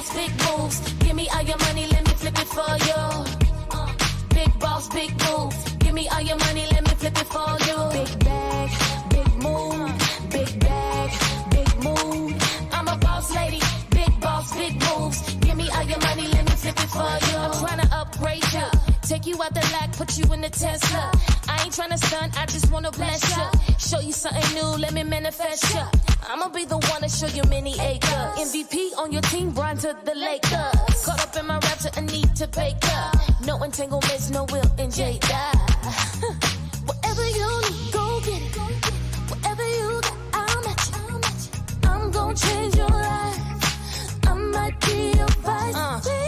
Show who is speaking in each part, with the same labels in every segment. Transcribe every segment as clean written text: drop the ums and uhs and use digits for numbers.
Speaker 1: boss, big moves. Give me all your money, let me flip it for you. Big boss, big moves. Give me all your money, let me flip it for you. Big bag, big move. Big bag, big move. I'm a boss lady, big boss, big moves. Give me all your money, let me flip it for you. I'm tryna upgrade you. Take you out the lack, put you in the Tesla. I ain't tryna stunt, I just wanna bless you. Show you something new, let me manifest you. I'ma be the one to show you many acres. MVP on your team, Brian to the Lakers. Caught up in my rap to Anita Baker. No entanglements, no Will and Jada. Whatever you need, go get it. Whatever you got, I'll match it. I'm gon' change your life. I might be your vice.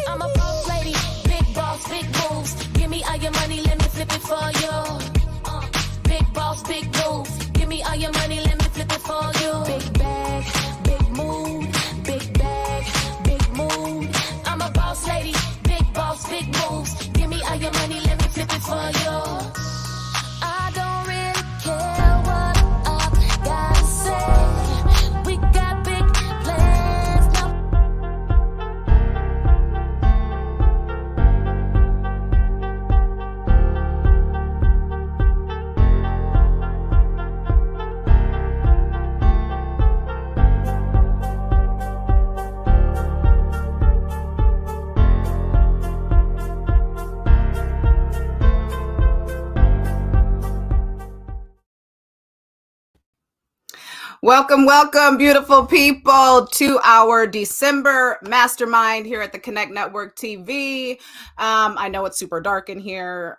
Speaker 1: I'm a boss lady, big boss, big moves. Give me all your money, let me flip it for you. Big boss, big moves. Give me all your money, let me flip it for you. Big bag, big move. Big bag, big move. I'm a boss lady, big boss, big moves. Give me all your money, let me flip it for you. I don't really care what I gotta say. We got big plans now.
Speaker 2: Welcome, welcome, beautiful people, to our December Mastermind here at the Connect Network TV. I know it's super dark in here.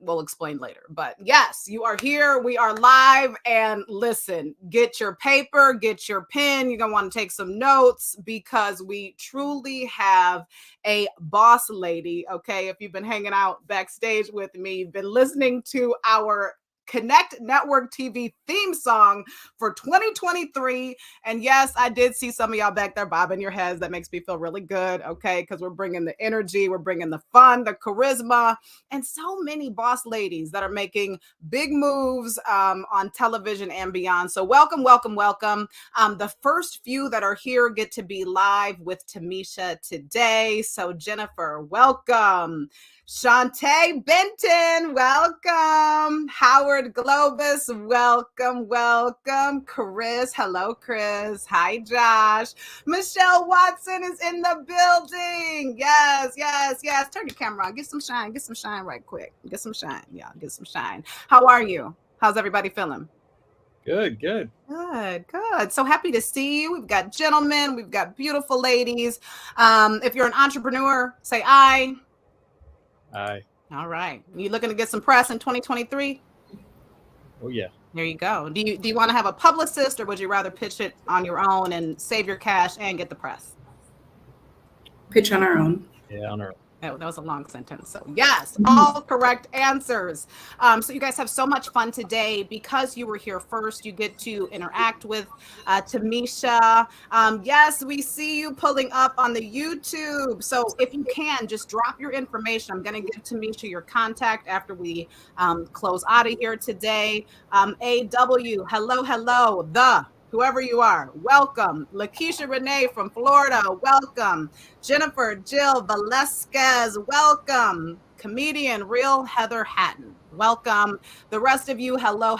Speaker 2: We'll explain later. But yes, you are here. We are live. And listen, get your paper, get your pen. You're going to want to take some notes because we truly have a boss lady. Okay. If you've been hanging out backstage with me, you've been listening to our Connect Network TV theme song for 2023. And yes, I did see some of y'all back there bobbing your heads. That makes me feel really good, okay? Because we're bringing the energy, we're bringing the fun, the charisma, and so many boss ladies that are making big moves on television and beyond. So welcome, welcome, welcome. The first few that are here get to be live with Tamisha today. So Jennifer, welcome. Shantae Benton, welcome. Howard Globus, welcome, welcome. Chris, hello, Chris. Hi, Josh. Michelle Watson is in the building. Yes, yes, yes. Turn your camera on. Get some shine right quick. Get some shine. Yeah, get some shine. How are you? How's everybody feeling?
Speaker 3: Good.
Speaker 2: Good. So happy to see you. We've got gentlemen, we've got beautiful ladies. If you're an entrepreneur, say aye.
Speaker 3: Aye.
Speaker 2: All right. You looking to get some press in 2023?
Speaker 3: Oh yeah.
Speaker 2: There you go. Do you want to have a publicist, or would you rather pitch it on your own and save your cash and get the press?
Speaker 4: Pitch on our own.
Speaker 3: Yeah, on our own.
Speaker 2: Oh, that was a long sentence. So yes, all correct answers. So you guys have so much fun today because you were here first. You get to interact with Tamisha. Yes, we see you pulling up on the YouTube. So if you can, just drop your information. I'm going to give Tamisha your contact after we close out of here today. AW, hello, whoever you are, welcome. Lakeisha Renee from Florida, welcome. Jennifer Jill Velasquez, welcome. Comedian Real Heather Hatton, welcome. The rest of you, hello.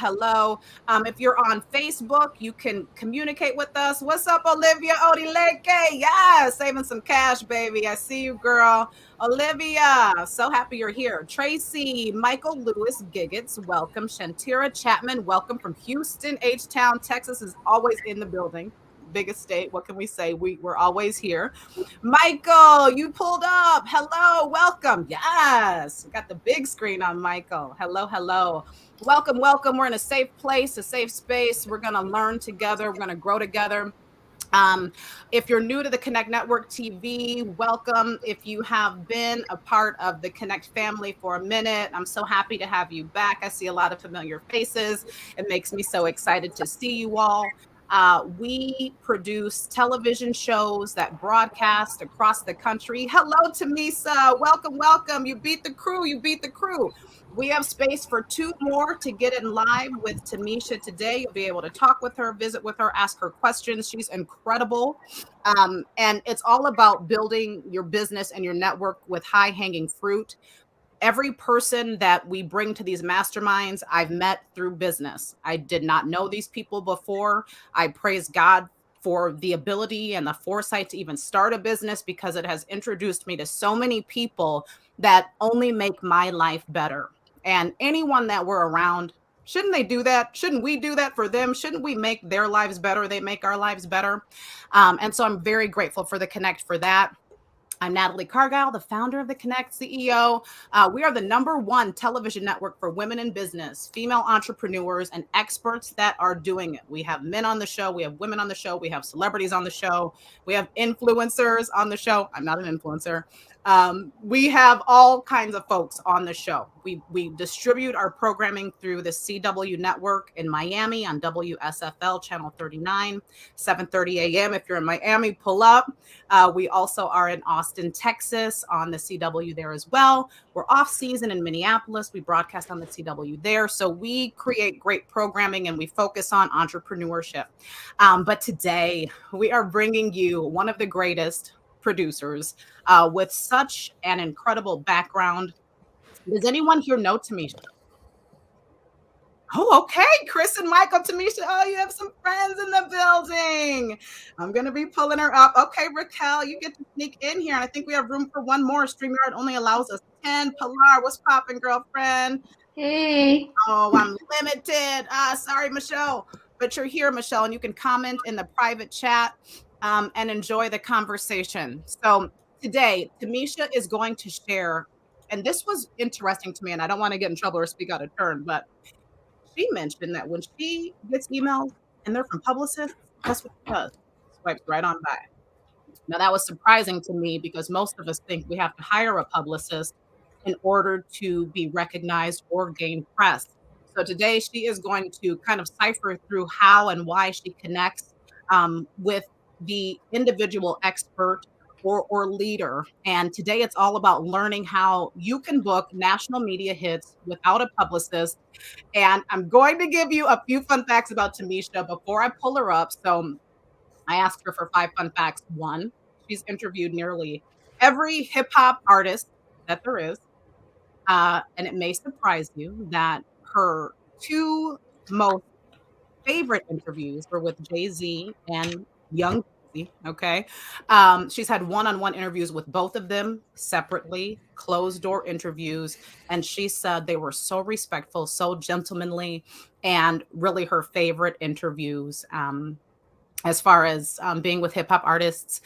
Speaker 2: If you're on Facebook, you can communicate with us. What's up, Olivia Odileke? Yeah, saving some cash, baby. I see you, girl. Olivia, so happy you're here. Tracy, Michael Lewis Giggets, welcome. Shantira Chapman, welcome from Houston, H-Town, Texas, is always in the building. Biggest state, what can we say? We're always here. Michael, you pulled up. Hello, welcome. Yes, we got the big screen on Michael. Hello. Welcome. We're in a safe place, a safe space. We're going to learn together. We're going to grow together. If you're new to the Connect Network TV, welcome. If you have been a part of the Connect family for a minute, I'm so happy to have you back. I see a lot of familiar faces. It makes me so excited to see you all. We produce television shows that broadcast across the country. Hello, Tamisha. Welcome, welcome. You beat the crew. You beat the crew. We have space for 2 more to get in live with Tamisha today. You'll be able to talk with her, visit with her, ask her questions. She's incredible. And it's all about building your business and your network with high hanging fruit. Every person that we bring to these masterminds, I've met through business. I did not know these people before. I praise God for the ability and the foresight to even start a business because it has introduced me to so many people that only make my life better. And anyone that we're around, shouldn't they do that? Shouldn't we do that for them? Shouldn't we make their lives better? They make our lives better. And so I'm very grateful for the Connect for that. I'm Natalie Cargile, the founder of the Connect, CEO. We are the #1 television network for women in business, female entrepreneurs, and experts that are doing it. We have men on the show. We have women on the show. We have celebrities on the show. We have influencers on the show. I'm not an influencer. We have all kinds of folks on the show. We distribute our programming through the CW network in Miami on WSFL channel 39, 7:30 a.m. If you're in Miami, pull up. We also are in Austin, Texas on the CW there as well. We're off season in Minneapolis. We broadcast on the CW there. So we create great programming and we focus on entrepreneurship. But today we are bringing you one of the greatest producers with such an incredible background. Does anyone here know Tamisha? Oh, okay. Chris and Michael, Tamisha. Oh, you have some friends in the building. I'm going to be pulling her up. Okay, Raquel, you get to sneak in here. And I think we have room for one more. StreamYard only allows us 10. Pilar, what's popping, girlfriend?
Speaker 5: Hey.
Speaker 2: Oh, I'm limited. Sorry, Michelle. But you're here, Michelle, and you can comment in the private chat and enjoy the conversation. So today, Tamisha is going to share, and this was interesting to me, and I don't want to get in trouble or speak out of turn, but she mentioned that when she gets emails and they're from publicists, that's what she does. Swipes right on by. Now, that was surprising to me because most of us think we have to hire a publicist in order to be recognized or gain press. So today she is going to kind of cipher through how and why she connects with the individual expert or leader. And today it's all about learning how you can book national media hits without a publicist. And I'm going to give you a few fun facts about Tamisha before I pull her up. So I asked her for 5 fun facts. 1, she's interviewed nearly every hip hop artist that there is. And it may surprise you that her 2 most favorite interviews were with Jay-Z and Young Jeezy. Okay. She's had one-on-one interviews with both of them separately, closed door interviews. And she said they were so respectful, so gentlemanly, and really her favorite interviews. As far as being with hip hop artists,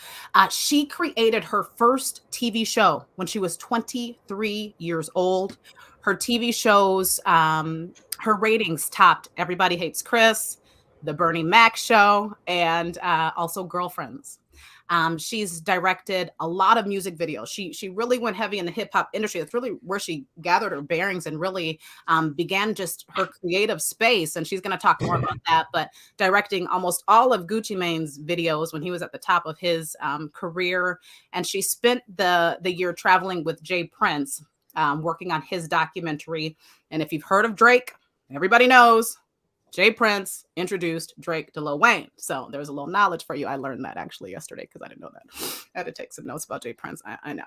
Speaker 2: she created her first TV show when she was 23 years old. Her TV shows, her ratings topped Everybody Hates Chris, The Bernie Mac Show, and also Girlfriends. She's directed a lot of music videos. She really went heavy in the hip hop industry. That's really where she gathered her bearings and really began just her creative space. And she's going to talk more about that, but directing almost all of Gucci Mane's videos when he was at the top of his career. And she spent the year traveling with Jay Prince, working on his documentary. And if you've heard of Drake, everybody knows Jay Prince introduced Drake to Lil Wayne. So there's a little knowledge for you. I learned that actually yesterday because I didn't know that. I had to take some notes about Jay Prince. I know.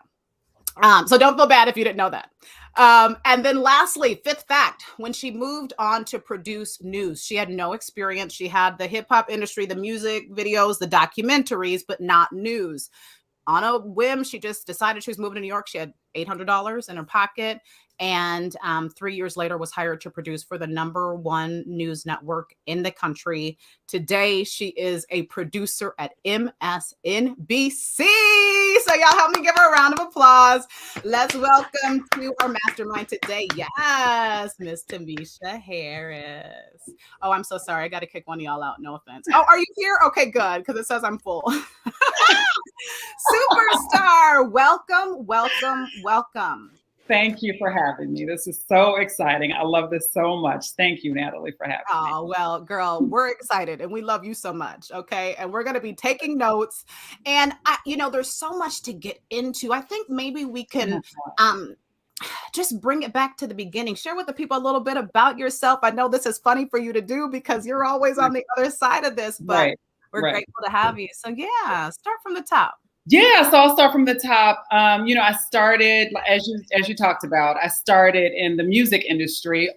Speaker 2: So don't feel bad if you didn't know that. And then lastly, 5th fact, when she moved on to produce news, she had no experience. She had the hip hop industry, the music videos, the documentaries, but not news. On a whim, she just decided she was moving to New York. She had $800 in her pocket. And 3 years later was hired to produce for the #1 news network in the country. Today, she is a producer at MSNBC. So y'all help me give her a round of applause. Let's welcome to our mastermind today. Yes, Miss Tamisha Harris. Oh, I'm so sorry. I got to kick one of y'all out. No offense. Oh, are you here? Okay, good. Because it says I'm full. Superstar. Welcome, welcome, welcome.
Speaker 5: Thank you for having me. This is so exciting. I love this so much. Thank you, Natalie, for having me.
Speaker 2: Oh, well, girl, we're excited and we love you so much. Okay. And we're going to be taking notes. And, there's so much to get into. I think maybe we can just bring it back to the beginning. Share with the people a little bit about yourself. I know this is funny for you to do because you're always on the other side of this, but we're grateful to have you. So, yeah, start from the top.
Speaker 5: Yeah, so I'll start from the top. I started, as you talked about, I started in the music industry,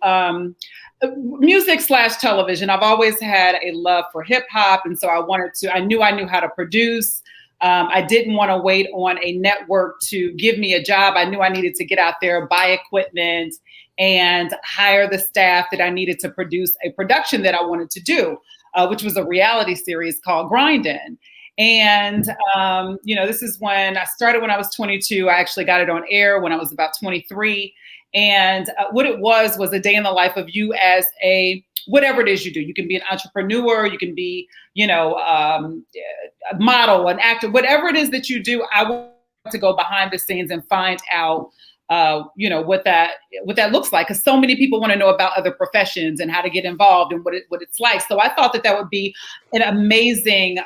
Speaker 5: music/television. I've always had a love for hip hop, and so I knew how to produce. I didn't want to wait on a network to give me a job. I knew I needed to get out there, buy equipment, and hire the staff that I needed to produce a production that I wanted to do, which was a reality series called Grindin'. And, this is when I started when I was 22. I actually got it on air when I was about 23. And what it was a day in the life of you as whatever it is you do. You can be an entrepreneur, you can be, a model, an actor, whatever it is that you do. I want to go behind the scenes and find out, what that looks like. Because so many people want to know about other professions and how to get involved and what it's like. So I thought that would be an amazing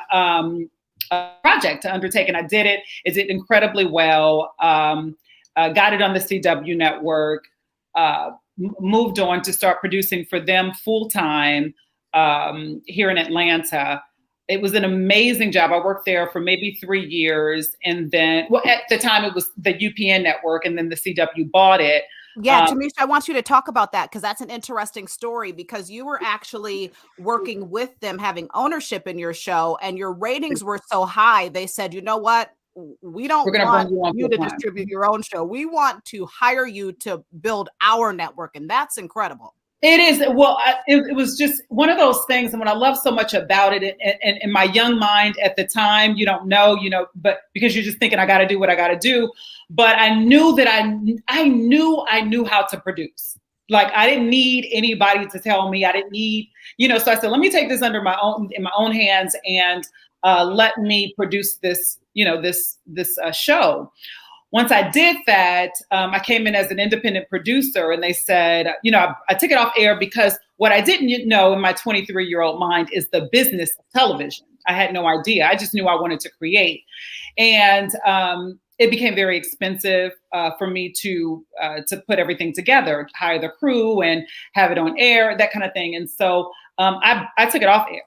Speaker 5: project to undertake, and I did it. It did incredibly well. Got it on the CW network. Moved on to start producing for them full time here in Atlanta. It was an amazing job. I worked there for maybe 3 years, and then, at the time it was the UPN network, and then the CW bought it.
Speaker 2: Yeah, Tamisha, I want you to talk about that because that's an interesting story because you were actually working with them, having ownership in your show, and your ratings were so high. They said, you know what? We don't want you to distribute your own show. We want to hire you to build our network. And that's incredible.
Speaker 5: It is. Well, it was just one of those things. And what I love so much about it, and in my young mind at the time, you don't know, but because you're just thinking, I got to do what I got to do. But I knew that I knew how to produce. Like, I didn't need anybody to tell me. I didn't need, so I said, let me take this in my own hands and let me produce this, this show. Once I did that, I came in as an independent producer, and they said, I took it off air because what I didn't know in my 23-year-old mind is the business of television. I had no idea. I just knew I wanted to create. And it became very expensive for me to put everything together, hire the crew and have it on air, that kind of thing. And so I took it off air.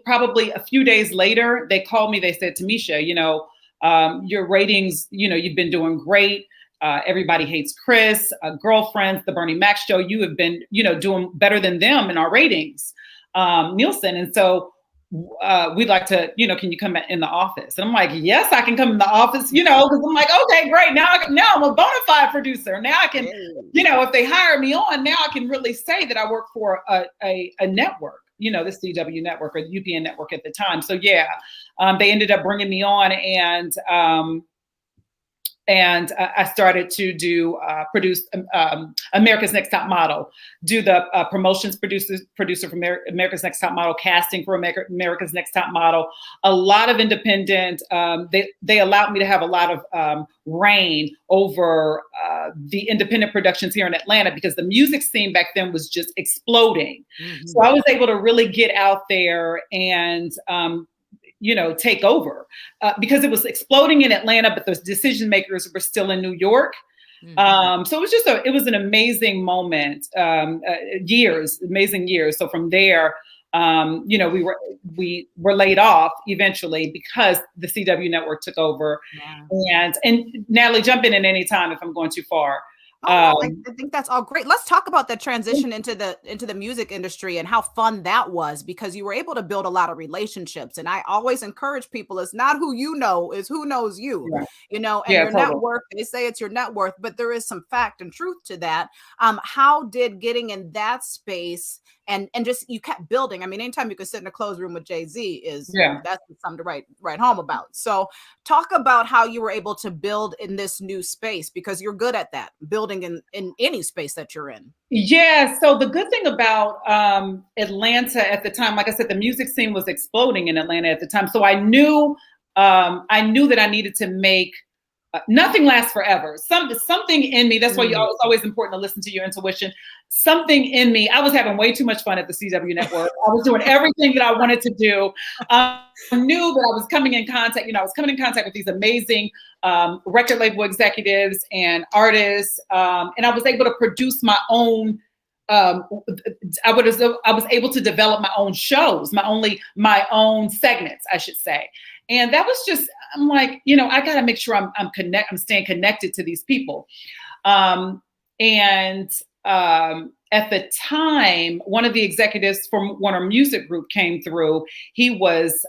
Speaker 5: Probably a few days later, they called me. They said, Tamisha, your ratings, you've been doing great. Everybody Hates Chris, Girlfriends, The Bernie Mac Show. You have been, doing better than them in our ratings, Nielsen. And so we'd like to, can you come in the office? And I'm like, yes, I can come in the office, because I'm like, okay, great. Now I'm a bona fide producer. Now I can, if they hire me on, now I can really say that I work for a network. The CW network or the UPN network at the time. So yeah, they ended up bringing me on, and I started to produce America's Next Top Model, do the promotions producer for America's Next Top Model, casting for America's Next Top Model. A lot of independent. They allowed me to have a lot of reign over the independent productions here in Atlanta because the music scene back then was just exploding. Mm-hmm. So I was able to really get out there and take over because it was exploding in Atlanta, but those decision makers were still in New York. Mm-hmm. So it was an amazing moment, amazing years. So from there, we were laid off eventually because the CW network took over. Yeah. And Natalie, jump in at any time if I'm going too far.
Speaker 2: I think that's all great. Let's talk about the transition into the music industry and how fun that was, because you were able to build a lot of relationships. And I always encourage people, it's not who you know, is who knows you, and your net worth, they say it's your net worth, but there is some fact and truth to that. How did getting in that space and just, you kept building. I mean, anytime you could sit in a closed room with Jay-Z that's something to write home about. So talk about how you were able to build in this new space, because you're good at that, building in any space that you're in.
Speaker 5: Yeah. So the good thing about Atlanta at the time, like I said, the music scene was exploding in Atlanta at the time. So I knew that I needed to make nothing lasts forever. Something in me, that's why it's always important to listen to your intuition. Something in me, I was having way too much fun at the CW network. I was doing everything that I wanted to do. I knew that I was coming in contact, I was coming in contact with these amazing record label executives and artists. And I was able to produce my own, I was able to develop my own shows, my own segments, I should say. And that was just, I'm like, I got to make sure I'm staying connected to these people. At the time, one of the executives from Warner Music Group came through. He was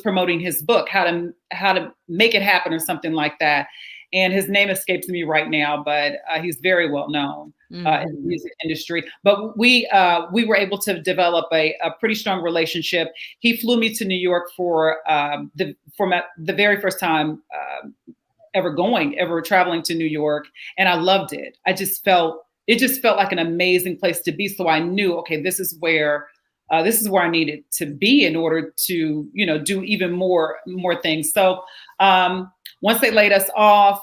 Speaker 5: promoting his book, How to Make It Happen, or something like that. And his name escapes me right now, but he's very well known in the music industry. But we were able to develop a pretty strong relationship. He flew me to New York for the very first time ever traveling to New York, and I loved it. It just felt like an amazing place to be. So I knew, okay, this is where I needed to be in order to, do even more things. So once they laid us off,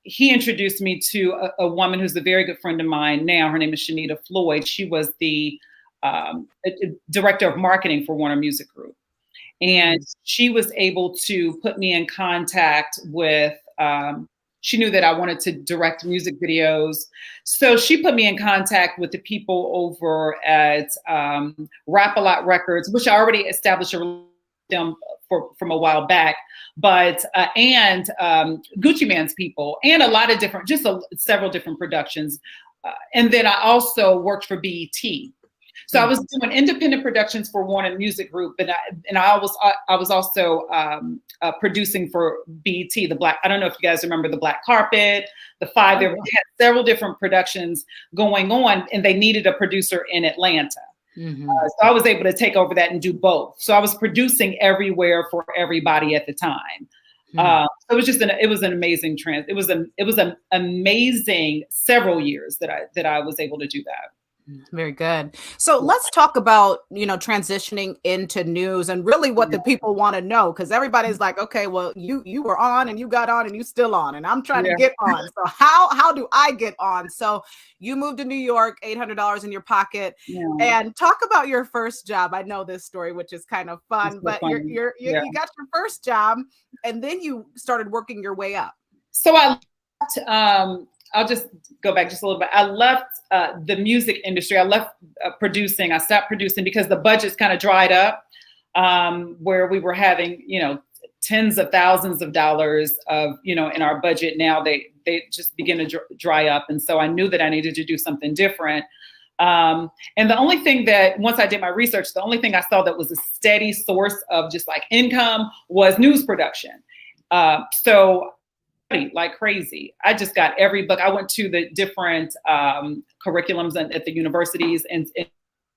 Speaker 5: he introduced me to a woman who's a very good friend of mine now. Her name is Shanita Floyd. She was the director of marketing for Warner Music Group. And she was able to put me in contact with, she knew that I wanted to direct music videos. So she put me in contact with the people over at Rap-A-Lot Records, which I already established a relationship with them from a while back, but and Gucci Mane's people, and a lot of different, several different productions. And then I also worked for BET. So I was doing independent productions for Warner Music Group, and I was also producing for BET, I don't know if you guys remember the Black Carpet, the Five. They had several different productions going on, and they needed a producer in Atlanta. So I was able to take over that and do both. So I was producing everywhere for everybody at the time. So it was an amazing it was an amazing several years that I was able to do that.
Speaker 2: Very good. So let's talk about, transitioning into news and really what the people want to know, because everybody's like, okay, well, you were on and you got on and you still on, and I'm trying to get on. So how do I get on? So you moved to New York, $800 in your pocket, and talk about your first job. I know this story, which is kind of fun, but you got your first job and then you started working your way up.
Speaker 5: So I left, I'll just go back just a little bit. I left the music industry. I left producing. I stopped producing because the budgets kind of dried up, where we were having, tens of thousands of dollars of, in our budget. Now they just begin to dry up. And so I knew that I needed to do something different. And the only thing that, once I did my research, the only thing I saw that was a steady source of just like income was news production. So like crazy. I just got every book. I went to the different curriculums at the universities and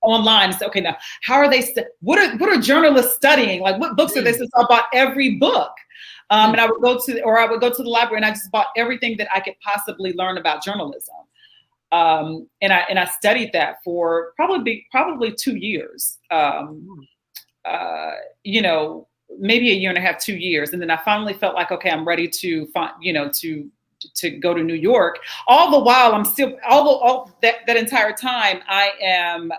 Speaker 5: online. So, okay, now how are they? What are journalists studying? Like, what books are they? So I bought every book, and I would go to the library and I just bought everything that I could possibly learn about journalism. And I studied that for probably 2 years. Maybe a year and a half, 2 years. And then I finally felt like, okay, I'm ready to go to New York. All the while I'm still, all that entire time I am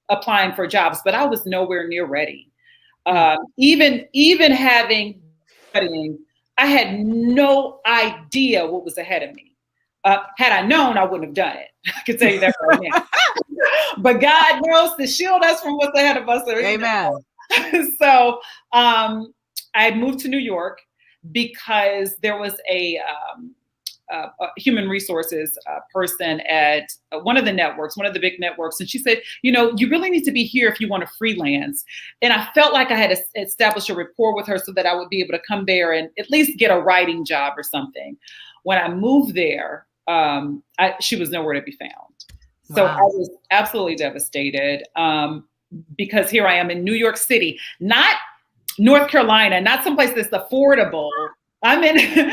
Speaker 5: applying for jobs, but I was nowhere near ready. Even having studying, I had no idea what was ahead of me. Had I known, I wouldn't have done it. I can tell you that right now. But God knows to shield us from what's ahead of us.
Speaker 2: Amen.
Speaker 5: So I moved to New York because there was a human resources person at one of the big networks. And she said, you really need to be here if you want to freelance. And I felt like I had established a rapport with her so that I would be able to come there and at least get a writing job or something. When I moved there, she was nowhere to be found. So I was absolutely devastated. Because here I am in New York City, not North Carolina, not someplace that's affordable. I'm in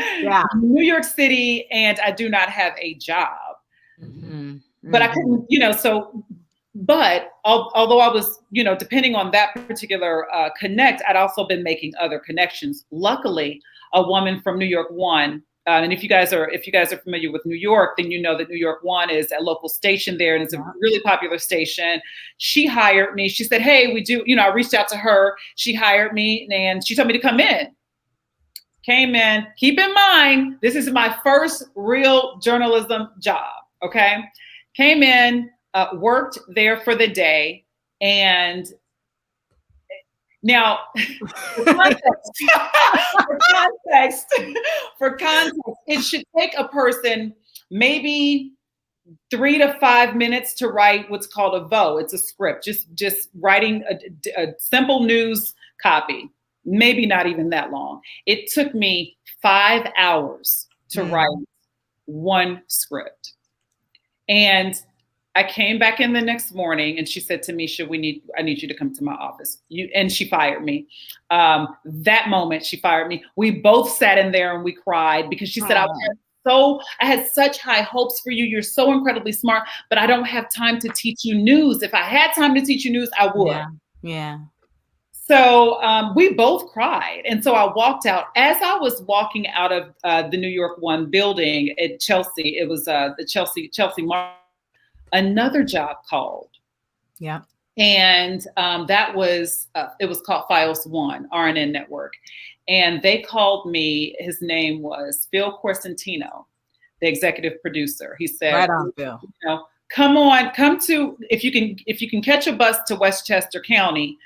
Speaker 5: New York City and I do not have a job. But I couldn't, so but although I was, depending on that particular connect, I'd also been making other connections. Luckily, a woman from New York One, and if you guys are familiar with New York, then you know that New York One is a local station there, and it's a really popular station. She hired me. She said, "Hey, we do." I reached out to her. She hired me, and she told me to come in. Came in. Keep in mind, this is my first real journalism job. Okay, came in. Worked there for the day, and now for context, it should take a person maybe 3 to 5 minutes to write what's called a VO. It's a script, just writing a simple news copy, maybe not even that long. It took me 5 hours to write one script, and I came back in the next morning and she said, "Tamisha, I need you to come to my office." And she fired me. That moment she fired me. We both sat in there and we cried because she said, I had such high hopes for you. You're so incredibly smart, but I don't have time to teach you news. If I had time to teach you news, I would.
Speaker 2: Yeah.
Speaker 5: So we both cried. And so I walked out. As I was walking out of the New York One building at Chelsea, it was the Chelsea Market. Another job called.
Speaker 2: Yeah.
Speaker 5: And that was, it was called Fios One, RNN Network. And they called me, his name was Phil Corsentino, the executive producer. He said,
Speaker 2: "Right on, Phil.
Speaker 5: Come to, if you can catch a bus to Westchester County,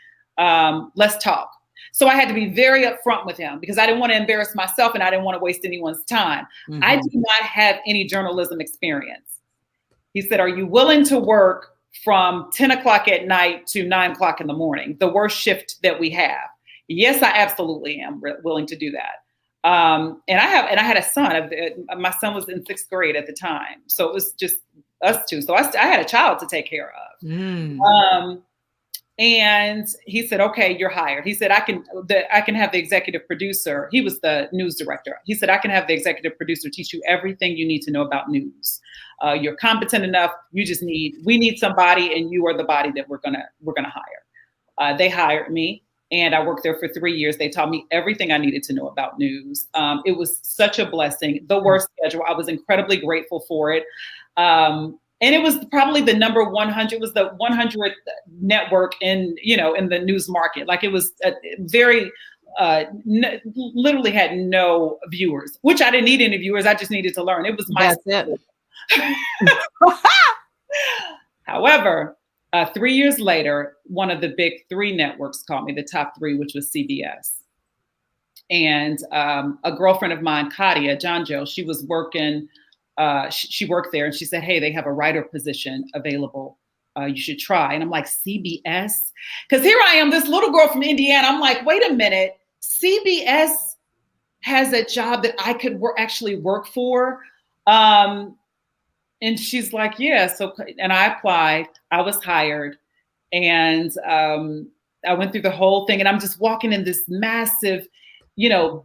Speaker 5: let's talk." So I had to be very upfront with him because I didn't want to embarrass myself and I didn't want to waste anyone's time. I do not have any journalism experience. He said, "Are you willing to work from 10 o'clock at night to 9 o'clock in the morning, the worst shift that we have?" Yes, I absolutely am willing to do that. And I had a son. My son was in 6th grade at the time, so it was just us two. So I had a child to take care of. And he said, "Okay, you're hired." He said, I can have the executive producer." He was the news director. He said, "I can have the executive producer teach you everything you need to know about news. You're competent enough. We need somebody, and you are the body that we're gonna hire." They hired me, and I worked there for 3 years. They taught me everything I needed to know about news. It was such a blessing. The worst schedule. I was incredibly grateful for it. And it was probably the number 100. It was the 100th network in the news market. Like, it was a very, literally had no viewers, which I didn't need any viewers. I just needed to learn. It was my.
Speaker 2: That's it.
Speaker 5: However, 3 years later, one of the big 3 networks called me, the top 3, which was CBS. And a girlfriend of mine, Katia Johnjo, she was working. She worked there, and she said, "Hey, they have a writer position available. You should try." And I'm like, CBS? Because here I am, this little girl from Indiana. I'm like, wait a minute, CBS has a job that I could actually work for. And she's like, "Yeah." So, and I applied. I was hired, and I went through the whole thing. And I'm just walking in this massive,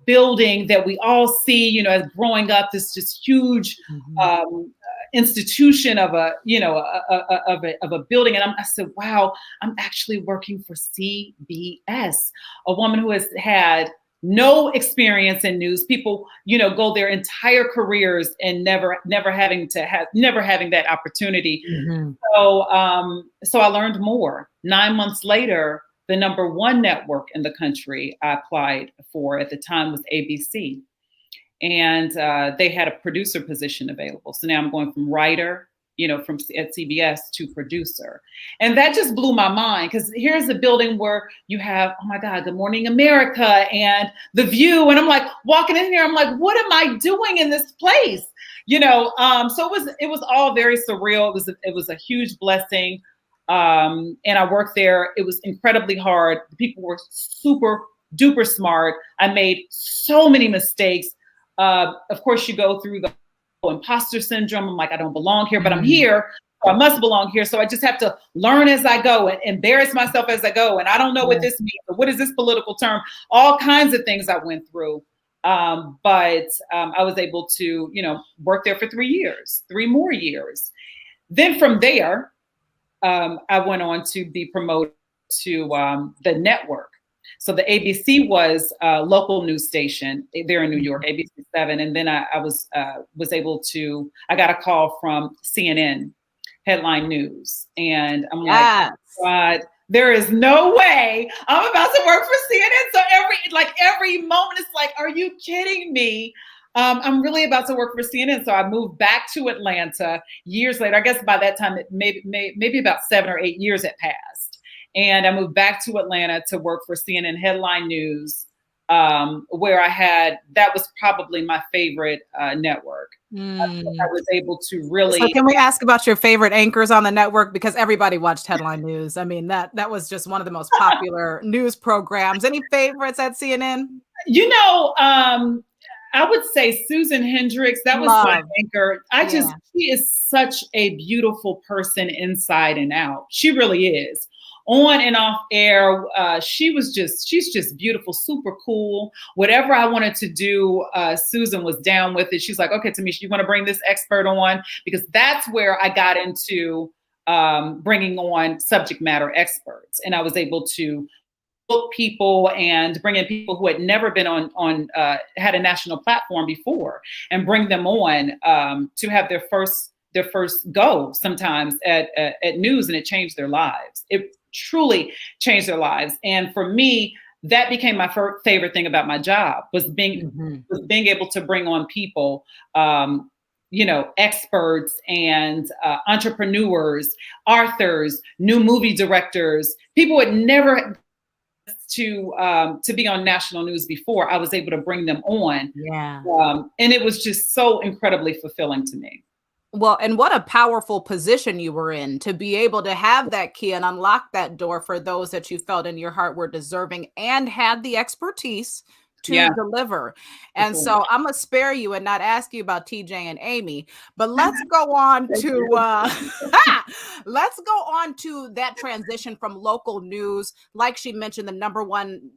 Speaker 5: building that we all see, as growing up, this just huge institution of a building. And I said, wow, I'm actually working for CBS, a woman who has had no experience in news. People, go their entire careers and never having that opportunity. So I learned more. 9 months later, the number 1 network in the country I applied for at the time was ABC. And they had a producer position available. So now I'm going from writer, at CBS to producer. And that just blew my mind, because here's a building where you have, oh my God, Good Morning America and The View. And I'm like walking in here, I'm like, what am I doing in this place? So it was all very surreal. It was a huge blessing. And I worked there. It was incredibly hard. The people were super duper smart. I made so many mistakes. Of course, you go through the imposter syndrome. I'm like, I don't belong here, but I'm here. So I must belong here. So I just have to learn as I go and embarrass myself as I go. And I don't know what this means. Or what is this political term? All kinds of things I went through. But I was able to, work there for 3 years, 3 more years. Then from there, I went on to be promoted to the network. So the ABC was a local news station there in New York, ABC7. And then I was able to, I got a call from CNN Headline News. And I'm like, God, there is no way I'm about to work for CNN. So every moment it's like, are you kidding me? I'm really about to work for CNN. So I moved back to Atlanta years later. I guess by that time, maybe about 7 or 8 years had passed. And I moved back to Atlanta to work for CNN Headline News, where that was probably my favorite network. I was able to really.
Speaker 2: So can we ask about your favorite anchors on the network? Because everybody watched Headline News. I mean, that was just one of the most popular news programs. Any favorites at CNN?
Speaker 5: I would say Susan Hendricks. That was my anchor. She is such a beautiful person inside and out. She really is. On and off air, she's just beautiful, super cool. Whatever I wanted to do, Susan was down with it. She's like, okay, Tamisha, you want to bring this expert on? Because that's where I got into bringing on subject matter experts. And I was able to book people and bring in people who had never been had a national platform before, and bring them on to have their first go sometimes at news, and it changed their lives. It truly changed their lives. And for me, that became my favorite thing about my job, was being able to bring on people, experts and entrepreneurs, authors, new movie directors, people who had never to be on national news before. I was able to bring them on. And it was just so incredibly fulfilling to me.
Speaker 2: Well, and what a powerful position you were in to be able to have that key and unlock that door for those that you felt in your heart were deserving and had the expertise to deliver. And so I'm gonna spare you and not ask you about TJ and Amy, but let's go on to that transition from local news. Like she mentioned, the number one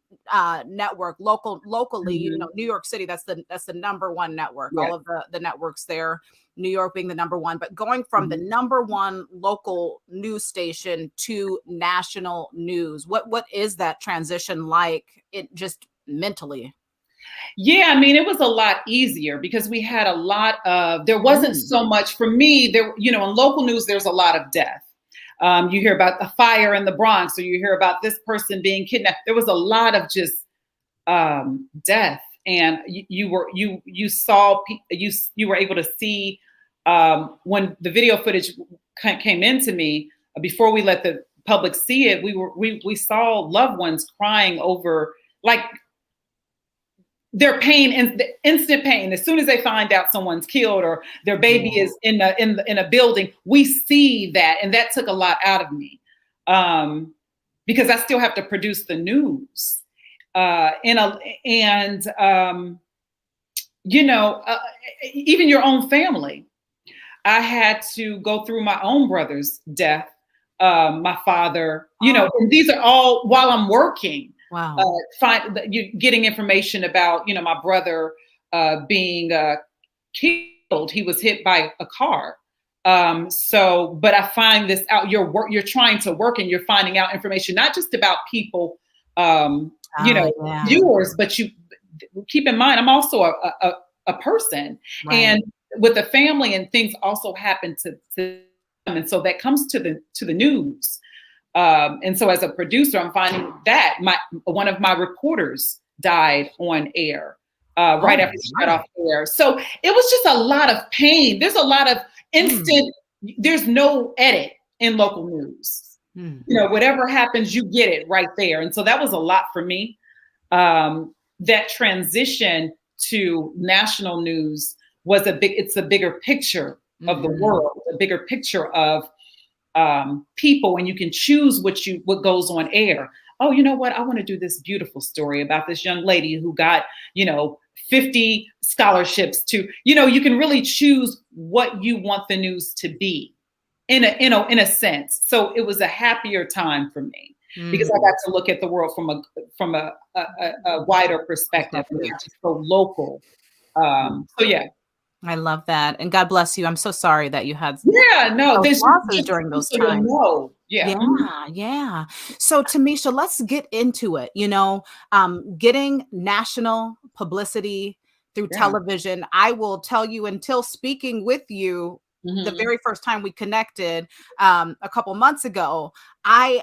Speaker 2: network locally, New York City, that's the number one network. All of the networks there, New York being the number one, but going from the number one local news station to national news, what is that transition like? It just mentally.
Speaker 5: Yeah, I mean, it was a lot easier because we had there wasn't so much for me there, in local news, there's a lot of death. You hear about the fire in the Bronx, or you hear about this person being kidnapped. There was a lot of just death. And you were able to see when the video footage came into me, before we let the public see it, we saw loved ones crying over their pain and the instant pain. As soon as they find out someone's killed or their baby is in a building, we see that. And that took a lot out of me because I still have to produce the news. Even your own family. I had to go through my own brother's death, my father, and these are all while I'm working.
Speaker 2: Wow.
Speaker 5: Getting information about, my brother being killed. He was hit by a car. But I find this out. You're trying to work and you're finding out information, not just about people, viewers, but you keep in mind, I'm also a person, and with the family and things also happen to them. And so that comes to the news. And so as a producer, I'm finding that one of my reporters died on air right after she got off air. So it was just a lot of pain. There's a lot of instant, there's no edit in local news. Whatever happens, you get it right there. And so that was a lot for me. That transition to national news it's a bigger picture of the world, a bigger picture of people, and you can choose what goes on air. Oh, you know what? I want to do this beautiful story about this young lady who got, 50 scholarships to, you can really choose what you want the news to be in a sense. So it was a happier time for me because I got to look at the world from a wider perspective, not just so local. So yeah.
Speaker 2: I love that. And God bless you. I'm so sorry that you had
Speaker 5: there's
Speaker 2: losses during those times.
Speaker 5: Yeah.
Speaker 2: Yeah. So Tamisha, let's get into it. Getting national publicity through
Speaker 5: Yeah.
Speaker 2: television. I will tell you, until speaking with you the
Speaker 5: Mhm.
Speaker 2: very first time we connected a couple months ago, I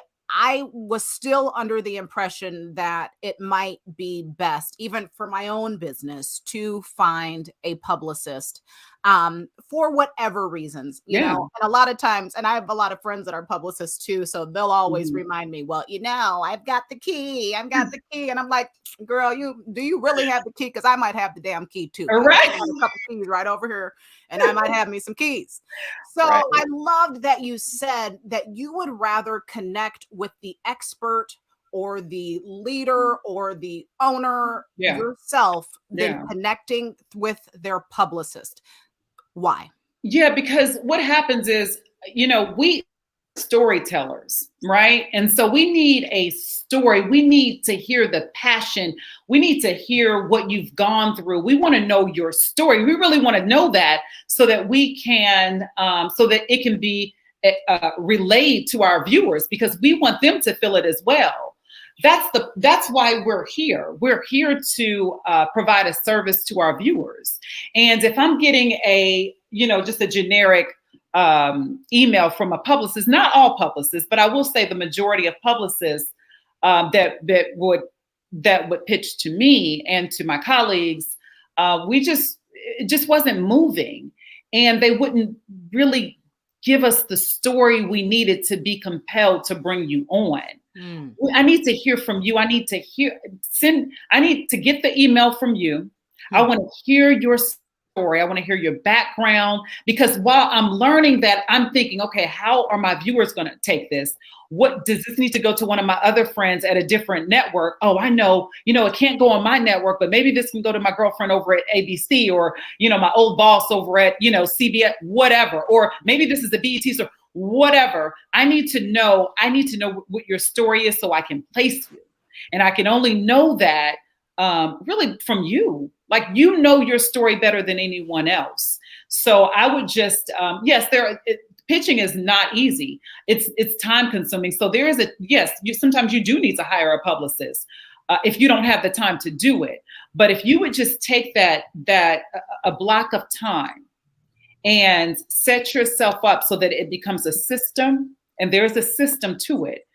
Speaker 2: was still under the impression that it might be best, even for my own business, to find a publicist for whatever reasons,
Speaker 5: Yeah.
Speaker 2: And a lot of times, and I have a lot of friends that are publicists too, so they'll always
Speaker 5: Mhm.
Speaker 2: remind me, well, I've got the key. I've got the key. And I'm like, girl, do you really have the key? Because I might have the damn key too.
Speaker 5: All
Speaker 2: I
Speaker 5: right.
Speaker 2: got a couple keys right over here, and I might have me some keys. So
Speaker 5: Right.
Speaker 2: I loved that you said that you would rather connect with the expert or the leader or the owner
Speaker 5: Yeah.
Speaker 2: yourself than
Speaker 5: Yeah.
Speaker 2: connecting with their publicist. Why?
Speaker 5: Yeah, because what happens is, we storytellers, right? And so we need a story. We need to hear the passion. We need to hear what you've gone through. We want to know your story. We really want to know that so that we can, so that it can be relayed to our viewers, because we want them to feel it as well. That's why we're here. We're here to provide a service to our viewers. And if I'm getting just a generic email from a publicist, not all publicists, but I will say the majority of publicists that would pitch to me and to my colleagues, it just wasn't moving, and they wouldn't really give us the story we needed to be compelled to bring you on. I need to hear from you. I need to get the email from you. I want to hear your story. I want to hear your background, because while I'm learning that, I'm thinking, okay, how are my viewers going to take this? What does this need to go to one of my other friends at a different network? Oh, I know, it can't go on my network, but maybe this can go to my girlfriend over at ABC, or, my old boss over at, CBS, whatever. Or maybe this is a BET store, whatever. I need to know what your story is so I can place you. And I can only know that really from you. Like, your story better than anyone else. So I would just, pitching is not easy. It's time consuming. So there is sometimes you do need to hire a publicist if you don't have the time to do it. But if you would just take that a block of time and set yourself up so that it becomes a system, and there's a system to it,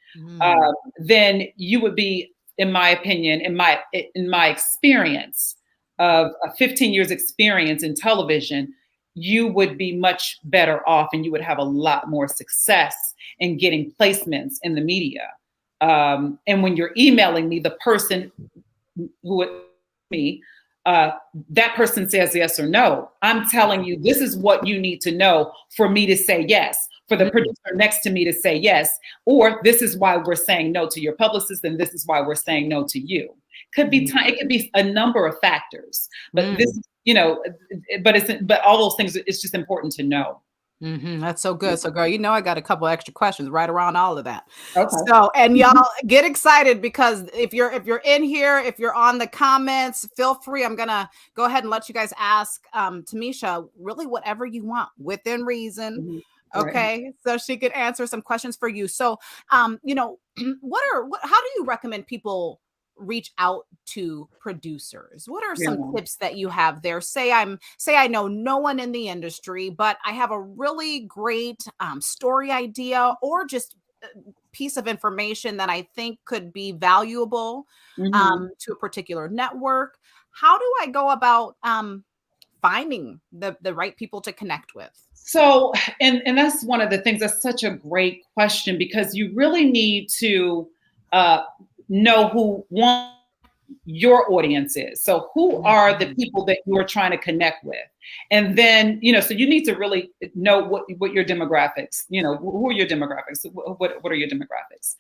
Speaker 5: then you would be, in my opinion, in my experience of 15 years experience in television, you would be much better off, and you would have a lot more success in getting placements in the media. And when you're emailing me, the person that person says yes or no. I'm telling you, this is what you need to know for me to say yes, for the producer next to me to say yes, or this is why we're saying no to your publicist, and this is why we're saying no to you. Could be time. It could be a number of factors, but but all those things, it's just important to know.
Speaker 2: That's so good. So, girl, I got a couple extra questions right around all of that.
Speaker 5: Okay.
Speaker 2: So, and y'all get excited, because if you're in here, if you're on the comments, feel free. I'm gonna go ahead and let you guys ask Tamisha really whatever you want within reason. Okay, right. So she could answer some questions for you. So, how do you recommend people reach out to producers? What are some tips that you have there? Say I know no one in the industry, but I have a really great story idea, or just a piece of information that I think could be valuable to a particular network. How do I go about finding the right people to connect with?
Speaker 5: So, and that's one of the things, that's such a great question, because you really need to know who your audience is. So who are the people that you're trying to connect with? And then, so you need to really know what your demographics, who are your demographics? What are your demographics?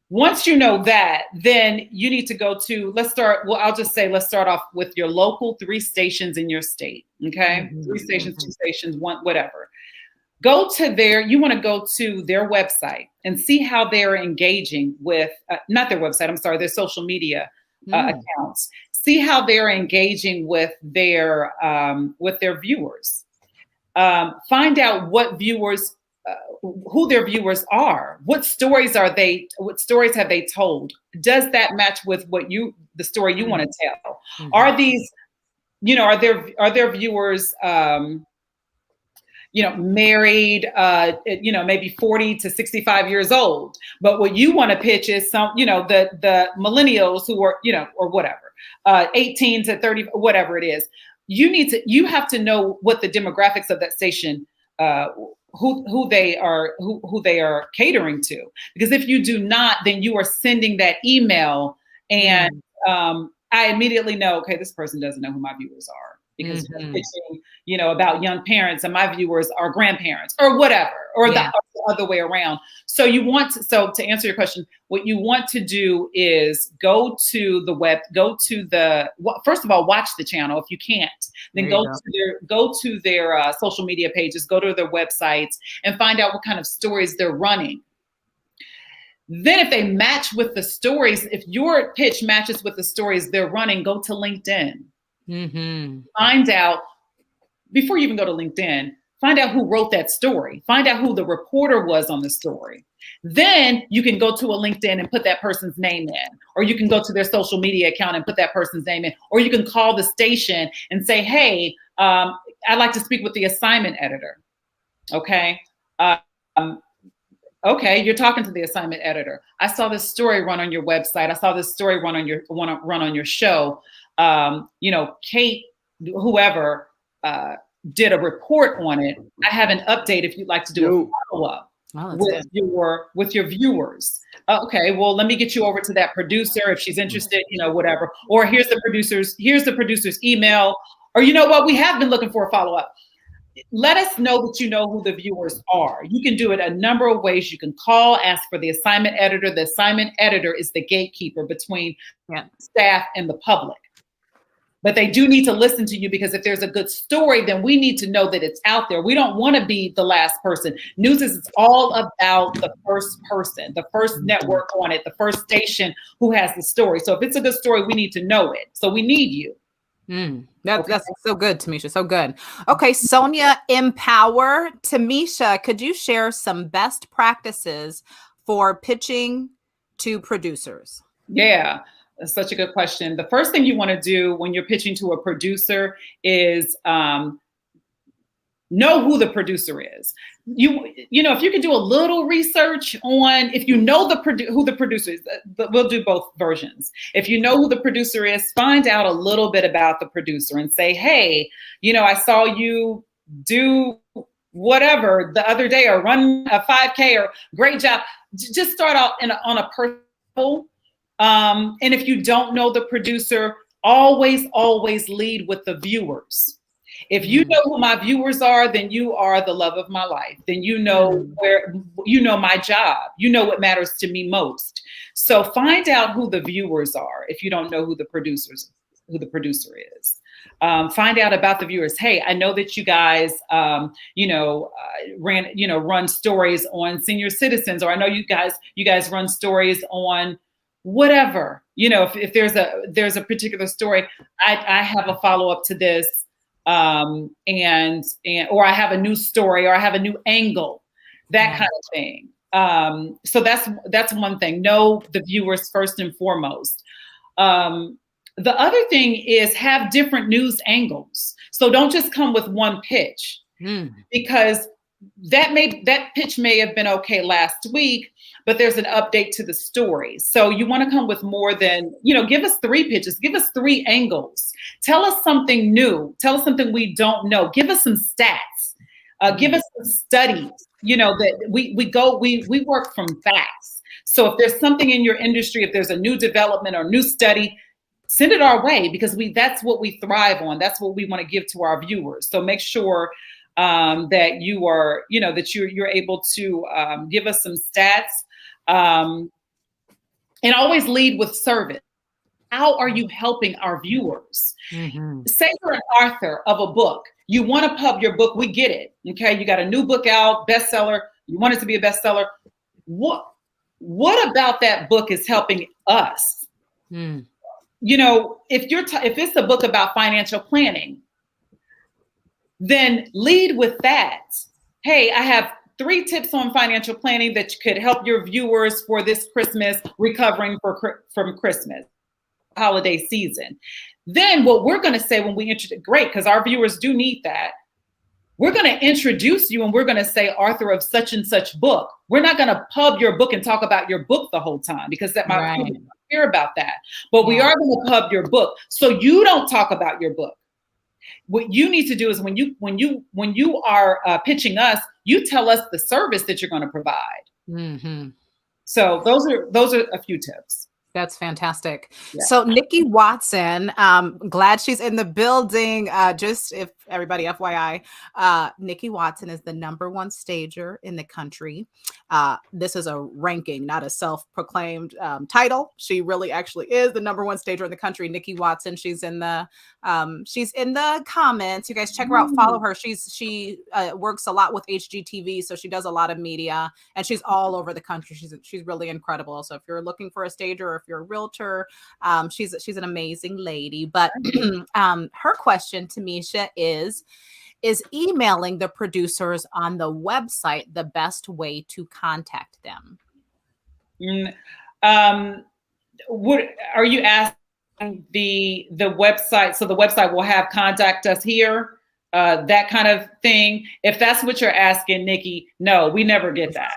Speaker 5: Once you know that, then you need to go to, let's start off with your local 3 stations in your state. Okay. 3 stations, 2 stations, 1, whatever. You want to go to their website and see how they're engaging with, not their website, I'm sorry, their social media accounts. See how they're engaging with their viewers. Find out what viewers who their viewers are. What stories have they told? Does that match with the story you want to tell?
Speaker 2: Mhm.
Speaker 5: Are these, are their viewers, married, maybe 40 to 65 years old, but what you want to pitch is the millennials who are, or whatever, 18 to 30, whatever it is. You have to know what the demographics of that station, who they are catering to, because if you do not, then you are sending that email and I immediately know, okay, this person doesn't know who my viewers are, because we're pitching, about young parents and my viewers are grandparents or whatever, or the other way around. So to answer your question, what you want to do is first of all, watch the channel if you can't, then go to their social media pages, go to their websites and find out what kind of stories they're running. Then if they match with the stories, if your pitch matches with the stories they're running, go to LinkedIn. Find out, before you even go to LinkedIn, find out who wrote that story. Find out who the reporter was on the story. Then you can go to a LinkedIn and put that person's name in, or you can go to their social media account and put that person's name in, or you can call the station and say, hey, I'd like to speak with the assignment editor. Okay. Okay, you're talking to the assignment editor. I saw this story run on your website. I saw this story run on your show. Kate, whoever, did a report on it. I have an update if you'd like to do a follow-up with your viewers. Okay, well, let me get you over to that producer if she's interested, whatever. Or here's the producer's email. Or you know what, we have been looking for a follow-up. Let us know that you know who the viewers are. You can do it a number of ways. You can call, ask for the assignment editor. The assignment editor is the gatekeeper between staff and the public. But they do need to listen to you, because if there's a good story, then we need to know that it's out there. We don't want to be the last person. News is all about the first person, the first network on it, the first station who has the story. So if it's a good story, we need to know it. So we need you.
Speaker 2: That's so good, Tamisha. So good. Okay, Sonia Empower. Tamisha, could you share some best practices for pitching to producers?
Speaker 5: Yeah, that's such a good question. The first thing you want to do when you're pitching to a producer is know who the producer is. If you can do a little research on, if you know who the producer is, but we'll do both versions. If you know who the producer is, find out a little bit about the producer and say, hey, I saw you do whatever the other day, or run a 5K, or great job. Just start out on a personal. And if you don't know the producer, always lead with the viewers. If you know who my viewers are, then you are the love of my life. Then you know my job. You know what matters to me most. So find out who the viewers are if you don't know who the producer is. Find out about the viewers. Hey, I know that you guys, run stories on senior citizens, or I know you guys run stories on whatever. If there's a particular story, I have a follow-up to this. Or I have a new story, or I have a new angle, that kind of thing. So that's one thing. Know the viewers first and foremost. The other thing is have different news angles. So don't just come with one pitch, because that pitch may have been okay last week, but there's an update to the story. So you want to come with more than, give us 3 pitches, give us 3 angles. Tell us something new. Tell us something we don't know. Give us some stats. Give us some studies, that we work from facts. So if there's something in your industry, if there's a new development or new study, send it our way, because that's what we thrive on. That's what we want to give to our viewers. So make sure that you are, that you're able to give us some stats, and always lead with service. How are you helping our viewers? Say you're an author of a book. You want to pub your book. We get it. Okay. You got a new book out, bestseller. You want it to be a bestseller. What about that book is helping us? If it's a book about financial planning, then lead with that. Hey, I have 3 tips on financial planning that could help your viewers for this Christmas, recovering from Christmas holiday season. Then what we're going to say when we introduce, great, because our viewers do need that. We're going to introduce you and we're going to say author of such and such book. We're not going to pub your book and talk about your book the whole time because that might hear about that. But we are going to pub your book so you don't talk about your book. What you need to do is when you are pitching us, you tell us the service that you're going to provide. Mm-hmm. So those are a few tips.
Speaker 2: That's fantastic.
Speaker 5: Yeah.
Speaker 2: So Nikki Watson, glad she's in the building. Just if everybody, FYI, Nikki Watson is the #1 stager in the country. This is a ranking, not a self-proclaimed title. She really actually is the #1 stager in the country. Nikki Watson. She's in the comments. You guys check her out. Follow her. She works a lot with HGTV, so she does a lot of media, and she's all over the country. She's really incredible. So if you're looking for a stager, or if you're a realtor, she's an amazing lady. But her question, Tamisha, is emailing the producers on the website the best way to contact them?
Speaker 5: What are you asking the website? So the website will have contact us here, that kind of thing. If that's what you're asking, Nikki, no, we never get that.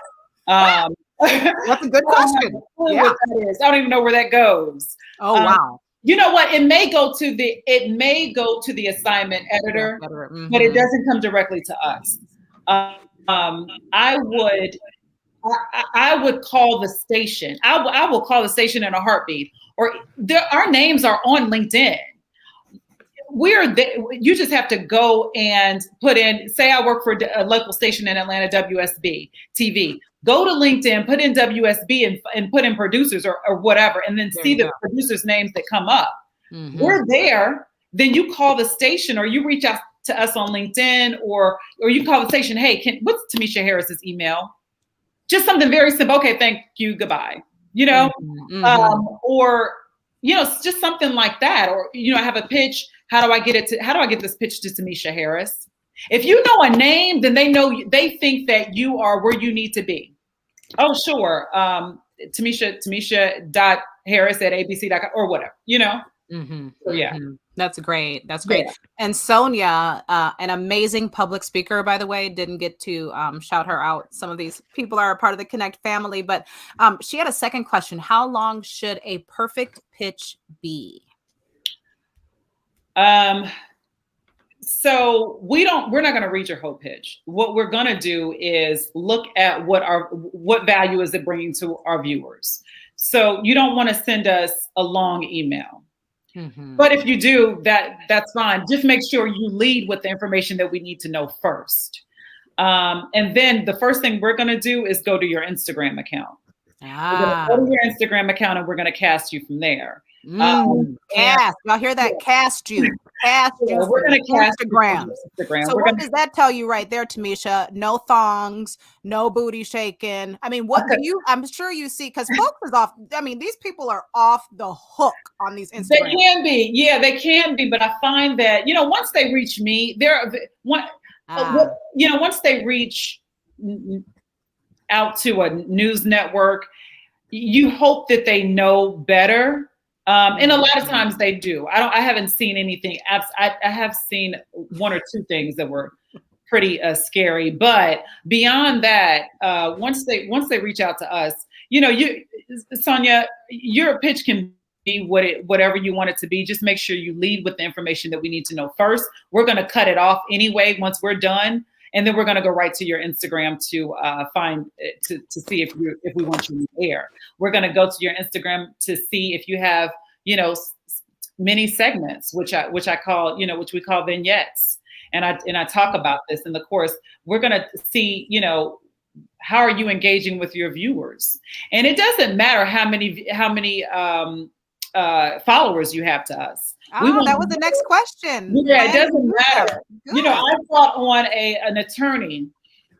Speaker 2: That's a good question.
Speaker 5: Yeah. I don't even know where that goes.
Speaker 2: Oh, wow.
Speaker 5: You know what? It may go to the assignment editor, but it doesn't come directly to us. I would call the station. I will call the station in a heartbeat. Or our names are on LinkedIn. You just have to go and put in, say I work for a local station in Atlanta, WSB TV. Go to LinkedIn, put in WSB and put in producers or whatever, and then see the producers' names that come up. Mm-hmm. We're there. Then you call the station or you reach out to us on LinkedIn or you call the station. Hey, what's Tamisha Harris's email? Just something very simple. Okay, thank you. Goodbye. Or just something like that. Or I have a pitch. How do I get this pitch to Tamisha Harris? If you know a name, then they think that you are where you need to be. Oh, sure. Tamisha.harris@abc.com or whatever,
Speaker 2: Mm-hmm.
Speaker 5: So, yeah.
Speaker 2: Mm-hmm. That's great. That's great.
Speaker 5: Yeah.
Speaker 2: And Sonia, an amazing public speaker, by the way, didn't get to shout her out. Some of these people are a part of the Connect family, but she had a second question. How long should a perfect pitch be?
Speaker 5: So we're not going to read your whole pitch. What we're going to do is look at what value is it bringing to our viewers. So you don't want to send us a long email. Mm-hmm. But if you do, that's fine. Just make sure you lead with the information that we need to know first. And then the first thing we're going to do is go to your Instagram account. We're going to go to your Instagram account and we're going to cast you from there.
Speaker 2: Cast. Y'all hear that? Cast you. Cast you.
Speaker 5: We're going to cast
Speaker 2: Instagram. So what does that tell you right there, Tamisha? No thongs, no booty shaking. I mean, I'm sure you see, because folks is off. I mean, these people are off the hook on these Instagram.
Speaker 5: They can be. Yeah, they can be. But I find that, once they reach me, once they reach out to a news network, you hope that they know better. And a lot of times they do. I haven't seen anything. I have seen 1 or 2 things that were pretty scary. But beyond that, once they reach out to us, Sonia, your pitch can be whatever you want it to be. Just make sure you lead with the information that we need to know first. We're going to cut it off anyway once we're done. And then we're going to go right to your Instagram to see if we want you in the air. We're going to go to your Instagram to see if you have, mini segments, which we call vignettes. And I talk about this in the course. We're going to see, how are you engaging with your viewers? And it doesn't matter how many followers you have to us.
Speaker 2: Oh, that was the next question.
Speaker 5: Yeah, it doesn't matter. Good. I brought on an attorney.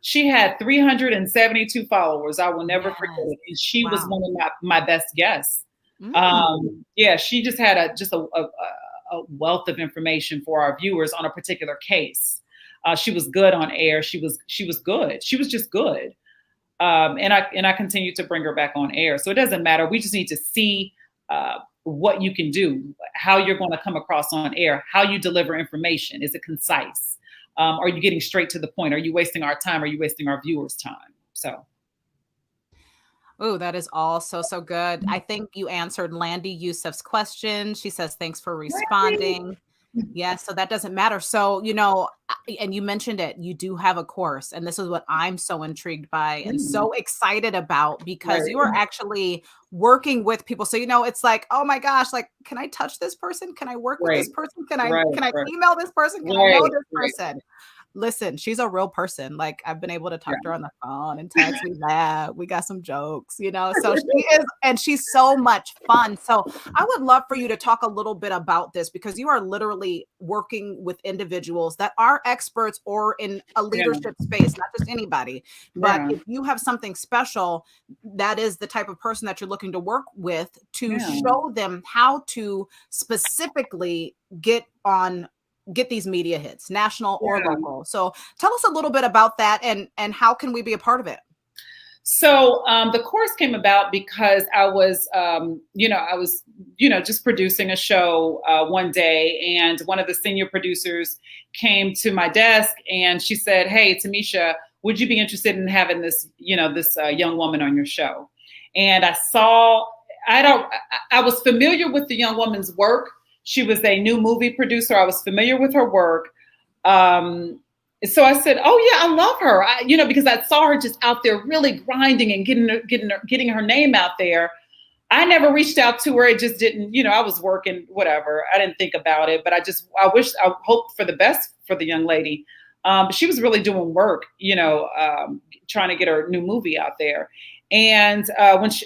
Speaker 5: She had 372 followers. I will never forget it. And she was one of my best guests. She just had a wealth of information for our viewers on a particular case. She was good on air. She was good. She was just good. And I continue to bring her back on air. So it doesn't matter. We just need to see what you can do, how you're going to come across on air, how you deliver information. Is it concise? Are you getting straight to the point? Are you wasting our time? Are you wasting our viewers' time? So.
Speaker 2: Oh, that is all so good. I think you answered Landy Youssef's question. She says, thanks for responding. Yes, so that doesn't matter. So, and you mentioned it, you do have a course, and this is what I'm so intrigued by and so excited about, because you are actually working with people. So, it's like, oh my gosh, like, can I touch this person? Can I work with this person? Can I email this person? Can I know this person? Listen, she's a real person. Like, I've been able to talk to her on the phone and text. We laugh. We got some jokes, so she is, and she's so much fun. So I would love for you to talk a little bit about this, because you are literally working with individuals that are experts or in a leadership space, not just anybody. But if you have something special, that is the type of person that you're looking to work with to show them how to specifically get these media hits, national or local. So tell us a little bit about that, and how can we be a part of it?
Speaker 5: So the course came about because I was just producing a show one day, and one of the senior producers came to my desk and she said, "Hey, Tamisha, would you be interested in having this young woman on your show?" And I was familiar with the young woman's work. She was a new movie producer. I was familiar with her work. So I said, "Oh yeah, I love her." Because I saw her just out there really grinding and getting her name out there. I never reached out to her. It just didn't, I was working, whatever. I didn't think about it, but I hoped for the best for the young lady. But she was really doing work, trying to get her new movie out there. And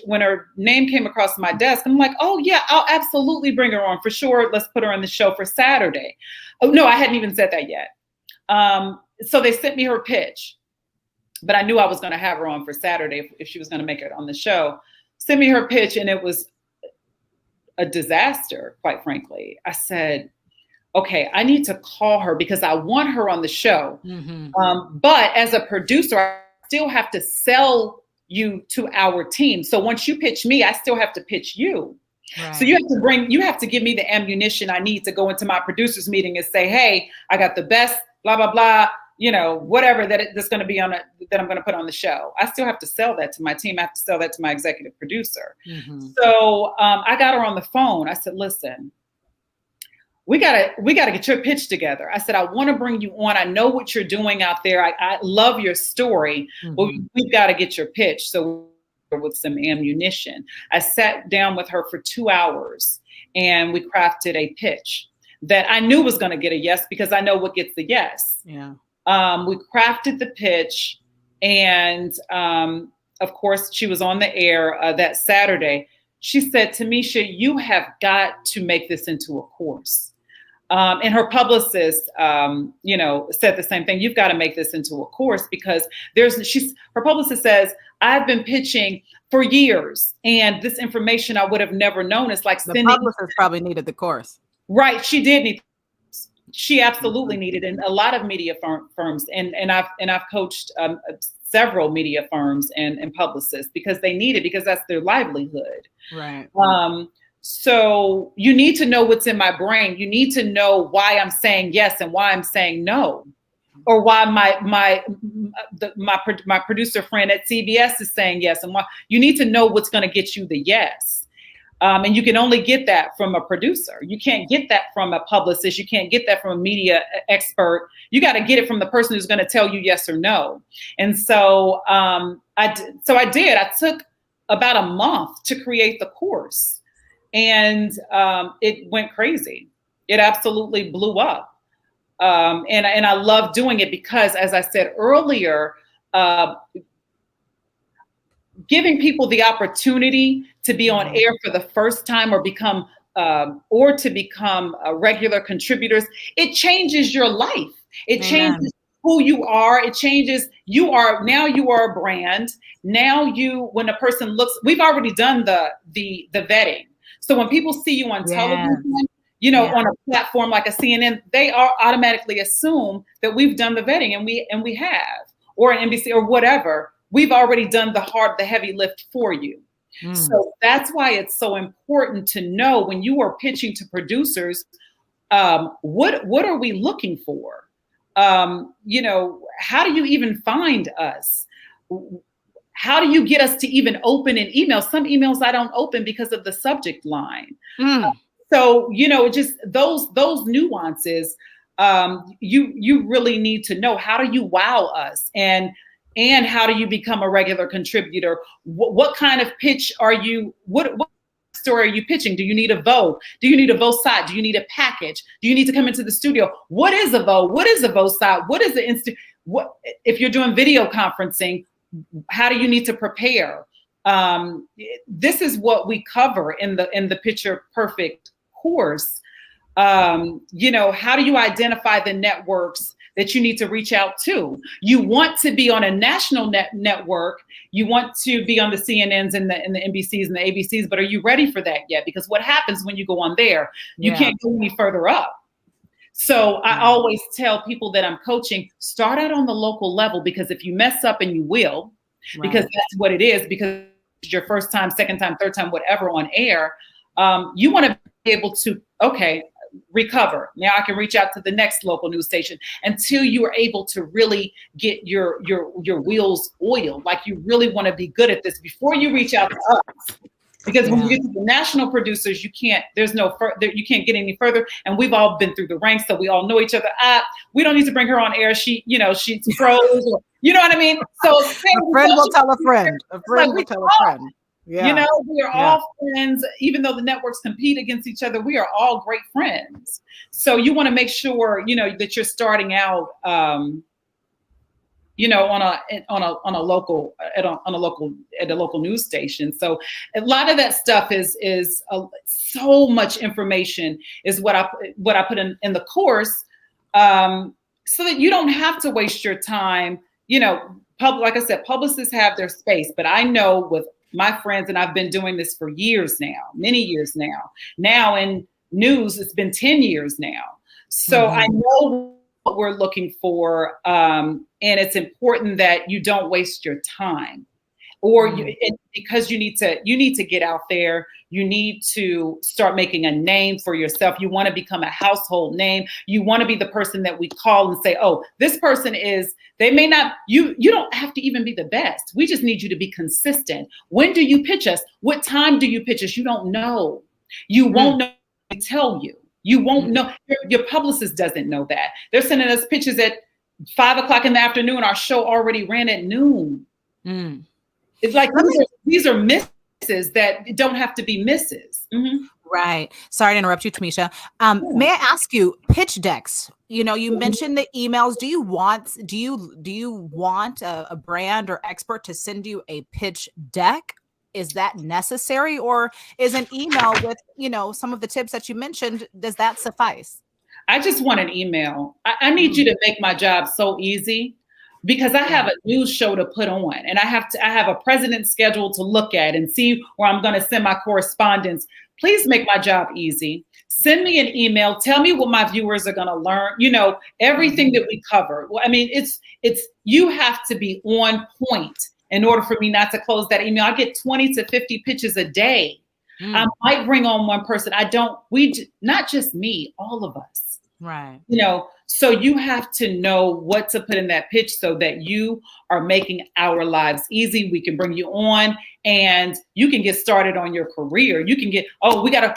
Speaker 5: when her name came across my desk, I'm like, "Oh yeah, I'll absolutely bring her on for sure. Let's put her on the show for Saturday." Oh no, I hadn't even said that yet. So they sent me her pitch, but I knew I was going to have her on for Saturday if she was going to make it on the show. Sent me her pitch, and it was a disaster, quite frankly. I said, "Okay, I need to call her because I want her on the show. But as a producer, I still have to sell you to our team. So once you pitch me, I still have to pitch you. Right. So you have to give me the ammunition I need to go into my producers meeting and say, hey, I got the best, blah, blah, blah, whatever that's going to be that I'm going to put on the show. I still have to sell that to my team. I have to sell that to my executive producer." So I got her on the phone. I said, "Listen, we gotta get your pitch together." I said, "I want to bring you on. I know what you're doing out there. I love your story, but we've got to get your pitch." So with some ammunition, I sat down with her for 2 hours and we crafted a pitch that I knew was going to get a yes, because I know what gets the yes. Yeah. We crafted the pitch, and of course she was on the air that Saturday. She said, "Tamisha, you have got to make this into a course." And her publicist, said the same thing. "You've got to make this into a course," because her publicist says, "I've been pitching for years, and this information I would have never known." It's like
Speaker 2: the publicist probably needed the course.
Speaker 5: Right. She did need. She absolutely needed, and a lot of media firms, and I've coached several media firms and publicists because they need it, because that's their livelihood. Right. So you need to know what's in my brain. You need to know why I'm saying yes and why I'm saying no, or why my producer friend at CBS is saying yes, and why. You need to know what's going to get you the yes. And you can only get that from a producer. You can't get that from a publicist. You can't get that from a media expert. You got to get it from the person who's going to tell you yes or no. And so I did. I took about a month to create the course. And it went crazy. It absolutely blew up. And I love doing it because, as I said earlier, giving people the opportunity to be on air for the first time, or to become regular contributors, it changes your life. It changes who you are. It changes, you are a brand. Now when a person looks, we've already done the vetting. So when people see you on television, on a platform like a CNN, they are automatically assume that we've done the vetting, and we have, or an NBC or whatever. We've already done the heavy lift for you. So that's why it's so important to know when you are pitching to producers, what are we looking for? How do you even find us? How do you get us to even open an email? Some emails I don't open because of the subject line. So, just those nuances, you really need to know. How do you wow us? And how do you become a regular contributor? What kind of pitch are you, what story are you pitching? Do you need a vote? Do you need a vote side? Do you need a package? Do you need to come into the studio? What is a vote? What is a vote side? What is the what if you're doing video conferencing? How do you need to prepare? This is what we cover in the Picture Perfect course. How do you identify the networks that you need to reach out to? You want to be on a national network. You want to be on the CNNs and the NBCs and the ABCs, but are you ready for that yet? Because what happens when you go on there, you can't go any further up. So I always tell people that I'm coaching, start out on the local level, because if you mess up, and you will, because that's what it is, because it's your first time, second time, third time, whatever on air, you want to be able to, recover. Now I can reach out to the next local news station until you are able to really get your wheels oiled. Like, you really want to be good at this before you reach out to us. Because when you get to the national producers, you can't get any further. And we've all been through the ranks, so we all know each other. We don't need to bring her on air. She's froze, or, you know what I mean? So
Speaker 2: a friend will tell a friend. A friend will tell a friend. Yeah.
Speaker 5: We are all friends. Even though the networks compete against each other, we are all great friends. So you want to make sure, that you're starting out, on a local news station. So a lot of that stuff is so much information is what I put in the course, so that you don't have to waste your time. Like I said, publicists have their space, but I know with my friends, and I've been doing this for years now, many years now. Now in news, it's been 10 years now. So I know what we're looking for, and it's important that you don't waste your time, or because you need to get out there. You need to start making a name for yourself. You want to become a household name. You want to be the person that we call and say, oh, this person is, they may not, you don't have to even be the best. We just need you to be consistent. When do you pitch us? What time do you pitch us? You don't know. You won't know. I tell you. You won't know. Your publicist doesn't know that. They're sending us pitches at 5 o'clock in the afternoon. Our show already ran at noon. It's like these are misses that don't have to be misses.
Speaker 2: Right. Sorry to interrupt you, Tamisha. May I ask you, pitch decks? You mentioned the emails. Do you want a brand or expert to send you a pitch deck? Is that necessary, or is an email with, some of the tips that you mentioned, does that suffice?
Speaker 5: I just want an email. I need you to make my job so easy, because I have a news show to put on, and I have a president's schedule to look at and see where I'm going to send my correspondence. Please make my job easy. Send me an email. Tell me what my viewers are going to learn. Everything that we cover. Well, I mean, it's you have to be on point in order for me not to close that email. I get 20 to 50 pitches a day. I might bring on one person. Not just me, all of us.
Speaker 2: Right.
Speaker 5: So you have to know what to put in that pitch so that you are making our lives easy. We can bring you on and you can get started on your career. You can get,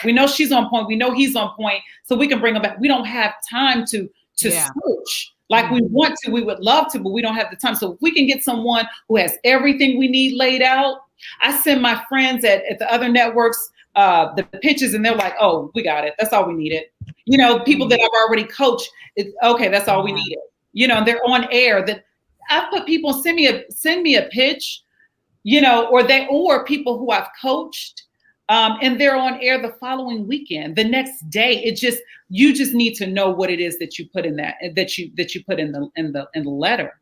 Speaker 5: we know she's on point. We know he's on point. So we can bring them back. We don't have time to switch like we want to. We would love to, but we don't have the time. So if we can get someone who has everything we need laid out, I send my friends at the other networks the pitches, and they're like, oh, we got it. That's all we needed. People that I've already coached, it's okay. That's all we needed. They're on air. That I've put people send me a pitch, or people who I've coached, and they're on air the following weekend, the next day. You just need to know what it is that you put in that you put in the letter,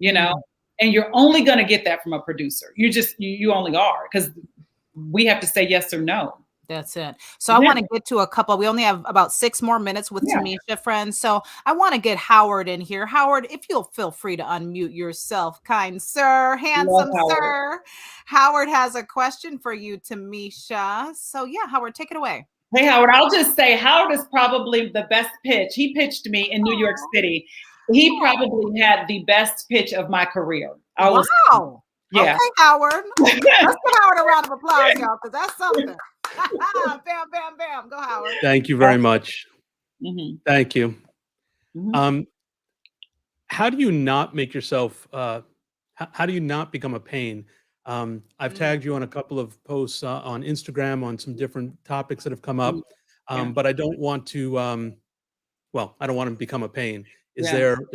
Speaker 5: and you're only going to get that from a producer. You only are, because we have to say yes or no.
Speaker 2: That's it. So I want to get to a couple. We only have about 6 more minutes with Tamisha, friends. So I want to get Howard in here. Howard, if you'll feel free to unmute yourself, kind sir, handsome sir. Howard has a question for you, Tamisha. So yeah, Howard, take it away.
Speaker 5: Hey, Howard, I'll just say Howard is probably the best pitch. He pitched me in New York City. He probably had the best pitch of my career.
Speaker 2: Wow.
Speaker 5: Yeah.
Speaker 2: Okay, Howard. Let's give Howard a round of applause, y'all, because that's something. Bam, bam, bam. Go, Howard.
Speaker 3: Thank you very much.
Speaker 5: Mm-hmm.
Speaker 3: Thank you.
Speaker 5: Mm-hmm.
Speaker 3: How do you not make yourself, how do you not become a pain? I've tagged you on a couple of posts on Instagram on some different topics that have come up, but I don't want to, well, I don't want to become a pain. Is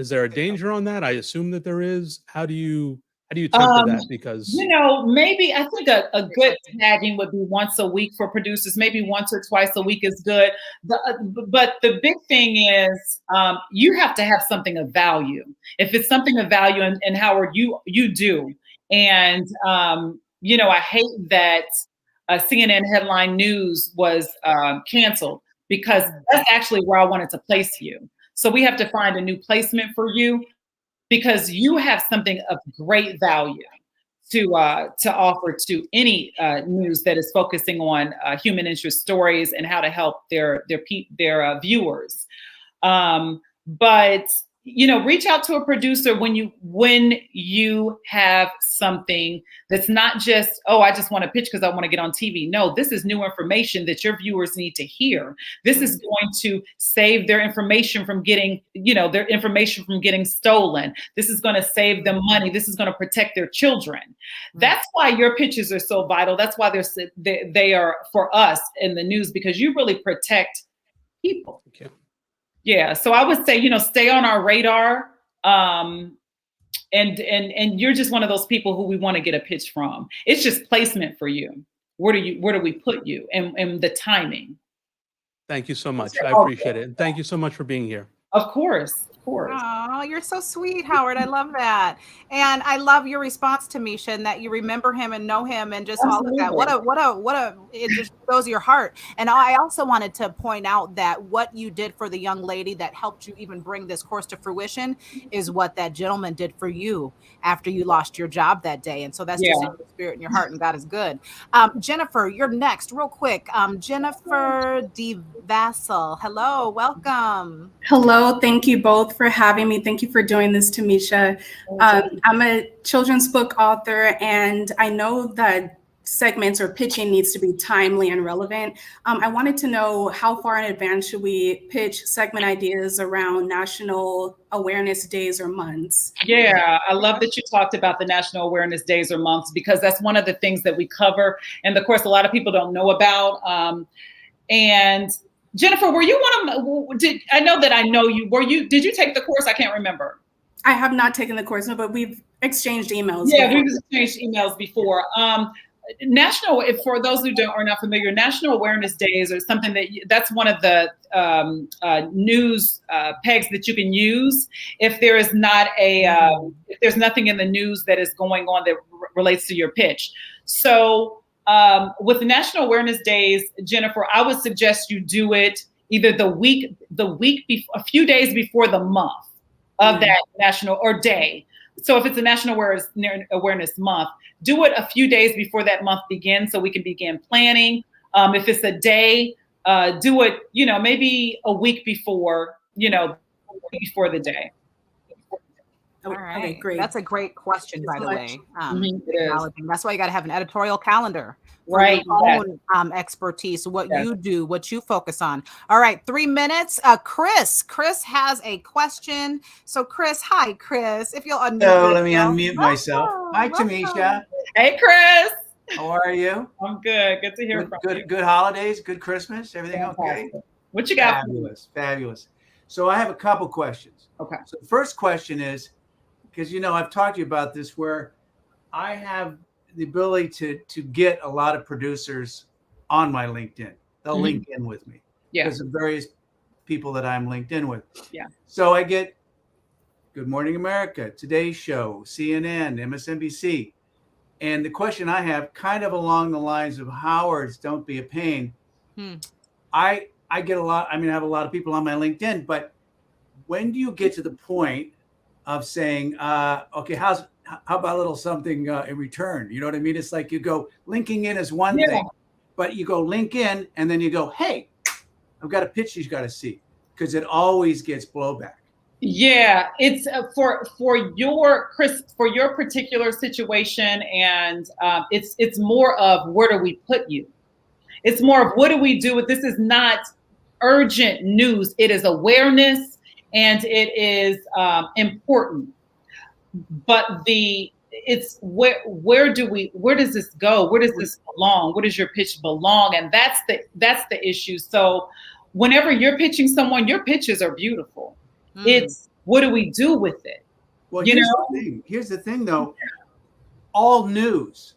Speaker 3: there a danger on that? I assume that there is. How do you temper that? Because
Speaker 5: maybe I think a good tagging would be once a week for producers. Maybe once or twice a week is good. But the big thing is you have to have something of value. If it's something of value, and Howard, you do. And I hate that CNN headline news was canceled, because that's actually where I wanted to place you. So we have to find a new placement for you, because you have something of great value to offer to any news that is focusing on human interest stories and how to help their viewers. But reach out to a producer when you have something that's not just, oh, I just want to pitch because I want to get on TV. No, this is new information that your viewers need to hear. This is going to save their information from getting, stolen. This is going to save them money. This is going to protect their children. That's why your pitches are so vital. That's why they are for us in the news, because you really protect people.
Speaker 3: Okay.
Speaker 5: Yeah, so I would say, stay on our radar, and you're just one of those people who we want to get a pitch from. It's just placement for you. Where do we put you, and the timing.
Speaker 3: Thank you so much. I appreciate it. And thank you so much for being here.
Speaker 5: Of course.
Speaker 2: Oh, you're so sweet, Howard. I love that. And I love your response to Misha, and that you remember him and know him and just all of that. It just shows your heart. And I also wanted to point out that what you did for the young lady that helped you even bring this course to fruition is what that gentleman did for you after you lost your job that day. And so that's just in your spirit and your heart, and God is good. Jennifer, you're next, real quick. Jennifer DeVassel. Hello, welcome.
Speaker 4: Hello, thank you both for having me. Thank you for doing this, Tamisha. I'm a children's book author, and I know that segments or pitching needs to be timely and relevant. I wanted to know, how far in advance should we pitch segment ideas around national awareness days or months?
Speaker 5: Yeah, I love that you talked about the national awareness days or months, because that's one of the things that we cover, and of course a lot of people don't know about. And Jennifer, were you I know you, did you take the course? I can't remember.
Speaker 4: I have not taken the course, no, but we've exchanged emails.
Speaker 5: Yeah, we've exchanged emails before. For those who are not familiar, National Awareness Days are something that's one of the news pegs that you can use if there is not if there's nothing in the news that is going on that relates to your pitch. So with the National Awareness Days, Jennifer, I would suggest you do it either the week before, a few days before the month of that national or day. So if it's a National Awareness Month, do it a few days before that month begins, so we can begin planning. If it's a day, do it, maybe a week before, before the day.
Speaker 2: All right,
Speaker 4: okay, great.
Speaker 2: That's a great question, by the way.
Speaker 5: Mm-hmm.
Speaker 2: That's why you got to have an editorial calendar,
Speaker 5: right?
Speaker 2: Your own expertise, what you do, what you focus on. All right, 3 minutes. Chris has a question. So, Chris, hi, Chris. If you'll unmute.
Speaker 6: So let me unmute myself. Hi, Tamisha.
Speaker 5: Hey, Chris.
Speaker 6: How are you?
Speaker 5: I'm good. Good to hear from you.
Speaker 6: Good holidays. Good Christmas. Everything okay?
Speaker 5: What you got?
Speaker 6: Fabulous. So I have a couple questions.
Speaker 5: Okay.
Speaker 6: So the first question is, because I've talked to you about this, where I have the ability to get a lot of producers on my LinkedIn. They'll link in with me because of various people that I'm linked in with.
Speaker 5: Yeah.
Speaker 6: So I get Good Morning America, Today's Show, CNN, MSNBC. And the question I have, kind of along the lines of Howard's Don't Be a Pain, I get a lot. I mean, I have a lot of people on my LinkedIn, but when do you get to the point of saying, okay, how about a little something in return? You know what I mean? It's like you go linking in is one thing, but you go link in and then you go, hey, I've got a pitch you got to see, because it always gets blowback.
Speaker 5: Yeah, it's for your particular situation, and it's more of where do we put you? It's more of what do we do with this? Is not urgent news. It is awareness, and it is important. But it's where does this go? Where does this belong? Where does your pitch belong? And that's the issue. So whenever you're pitching someone, your pitches are beautiful. It's what do we do with it?
Speaker 6: Well, here's the thing though. All news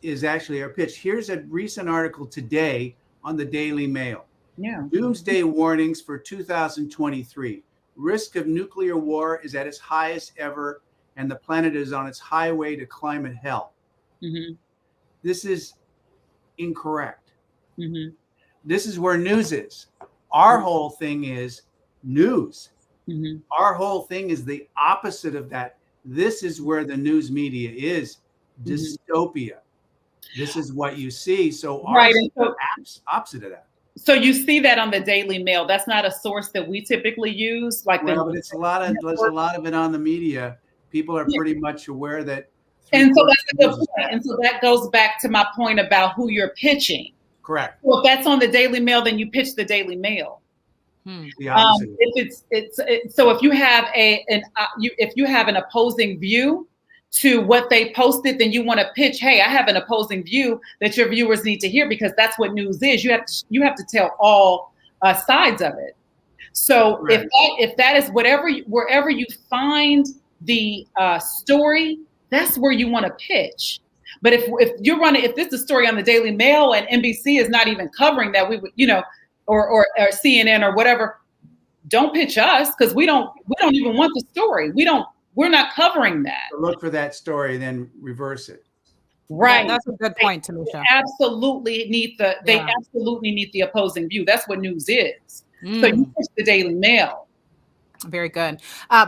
Speaker 6: is actually our pitch. Here's a recent article today on the Daily Mail.
Speaker 5: Yeah.
Speaker 6: Doomsday warnings for 2023. Risk of nuclear war is at its highest ever, and the planet is on its highway to climate hell.
Speaker 5: Mm-hmm.
Speaker 6: This is incorrect.
Speaker 5: Mm-hmm.
Speaker 6: This is where news is. Our whole thing is news.
Speaker 5: Mm-hmm.
Speaker 6: Our whole thing is the opposite of that. This is where the news media is. Dystopia. This is what you see. So ours is opposite of that.
Speaker 5: So you see that on the Daily Mail. That's not a source that we typically use. But it's
Speaker 6: there's a lot of it on the media. People are pretty much aware that.
Speaker 5: And so that's a good point. And so that goes back to my point about who you're pitching.
Speaker 6: Correct.
Speaker 5: Well, if that's on the Daily Mail, then you pitch the Daily Mail.
Speaker 6: The opposite.
Speaker 5: So if you have if you have an opposing view to what they posted, then you want to pitch, hey, I have an opposing view that your viewers need to hear, because that's what news is. You have to tell all sides of it. So if that is wherever you find the story, that's where you want to pitch. But if this is a story on the Daily Mail and NBC is not even covering that, we would, or CNN or whatever, don't pitch us, because we don't even want the story. We're not covering that.
Speaker 6: So look for that story, then reverse it.
Speaker 2: Right. That's a good point, Tamisha.
Speaker 5: They absolutely need the opposing view. That's what news is. So you pitch the Daily Mail.
Speaker 2: Very good.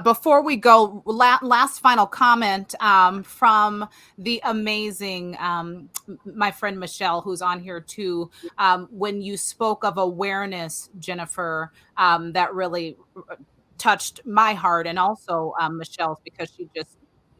Speaker 2: Before we go, last final comment from the amazing my friend Michelle, who's on here too. When you spoke of awareness, Jennifer, that really touched my heart, and also Michelle's, because she just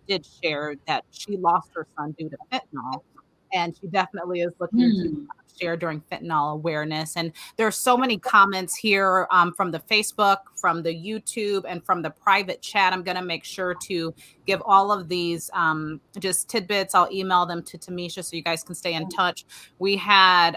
Speaker 2: did share that she lost her son due to fentanyl, and she definitely is looking to share during fentanyl awareness. And there's so many comments here from the Facebook, from the YouTube, and from the private chat. I'm going to make sure to give all of these just tidbits. I'll email them to Tamisha so you guys can stay in touch. We had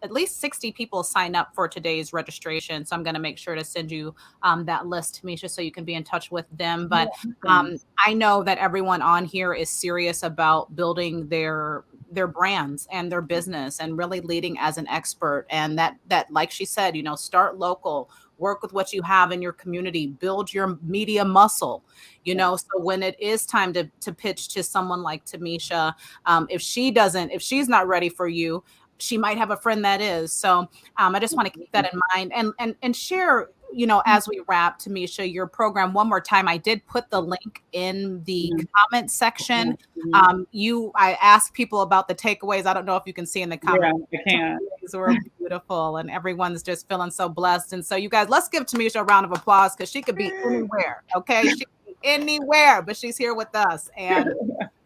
Speaker 2: at least 60 people sign up for today's registration. So I'm going to make sure to send you that list, Tamisha, so you can be in touch with them. But I know that everyone on here is serious about building their brands and their business and really leading as an expert. And that, like she said, start local, work with what you have in your community, build your media muscle, so when it is time to pitch to someone like Tamisha, if she's not ready for you, she might have a friend that is. So I just want to keep that in mind and share, as we wrap, Tamisha, your program one more time. I did put the link in the comment section. I asked people about the takeaways. I don't know if you can see in the comments.
Speaker 5: Yeah, I can.
Speaker 2: These were beautiful, and everyone's just feeling so blessed. And so you guys, let's give Tamisha a round of applause, because she could be anywhere. Okay. She could be anywhere, but she's here with us. And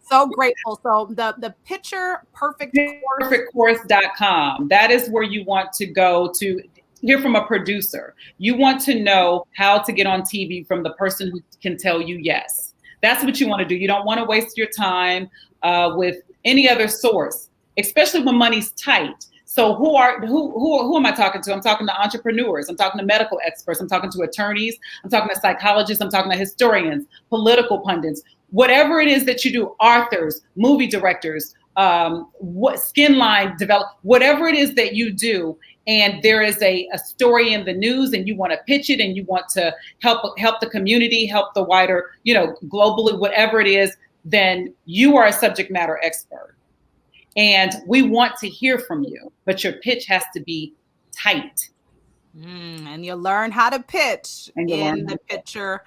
Speaker 2: so grateful. So the picture
Speaker 5: perfectcourse.com. That is where you want to go to hear from a producer. You want to know how to get on TV from the person who can tell you yes. That's what you want to do. You don't want to waste your time with any other source, especially when money's tight. So who am I talking to? I'm talking to entrepreneurs. I'm talking to medical experts. I'm talking to attorneys. I'm talking to psychologists. I'm talking to historians, political pundits. Whatever it is that you do, authors, movie directors, skin line develop, whatever it is that you do, and there is a story in the news and you want to pitch it and you want to help the community, help the wider, globally, whatever it is, then you are a subject matter expert. And we want to hear from you, but your pitch has to be tight.
Speaker 2: And you learn how to pitch in the Pitcher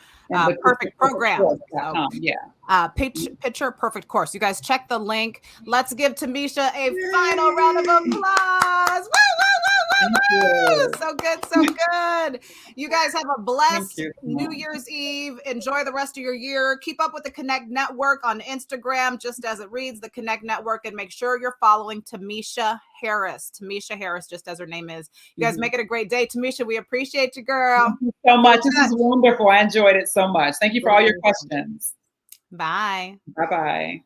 Speaker 2: Perfect program. So, Pitcher Perfect course. You guys check the link. Let's give Tamisha a final round of applause. So good, so good. You guys have a blessed New Year's Eve. Enjoy the rest of your year. Keep up with the Connect Network on Instagram, just as it reads, the Connect Network, and make sure you're following Tamisha Harris. Tamisha Harris, just as her name is. You guys make it a great day. Tamisha, we appreciate you, girl.
Speaker 5: Thank you so much. This is wonderful. I enjoyed it so much. Thank you for all your questions.
Speaker 2: Bye.
Speaker 5: Bye-bye.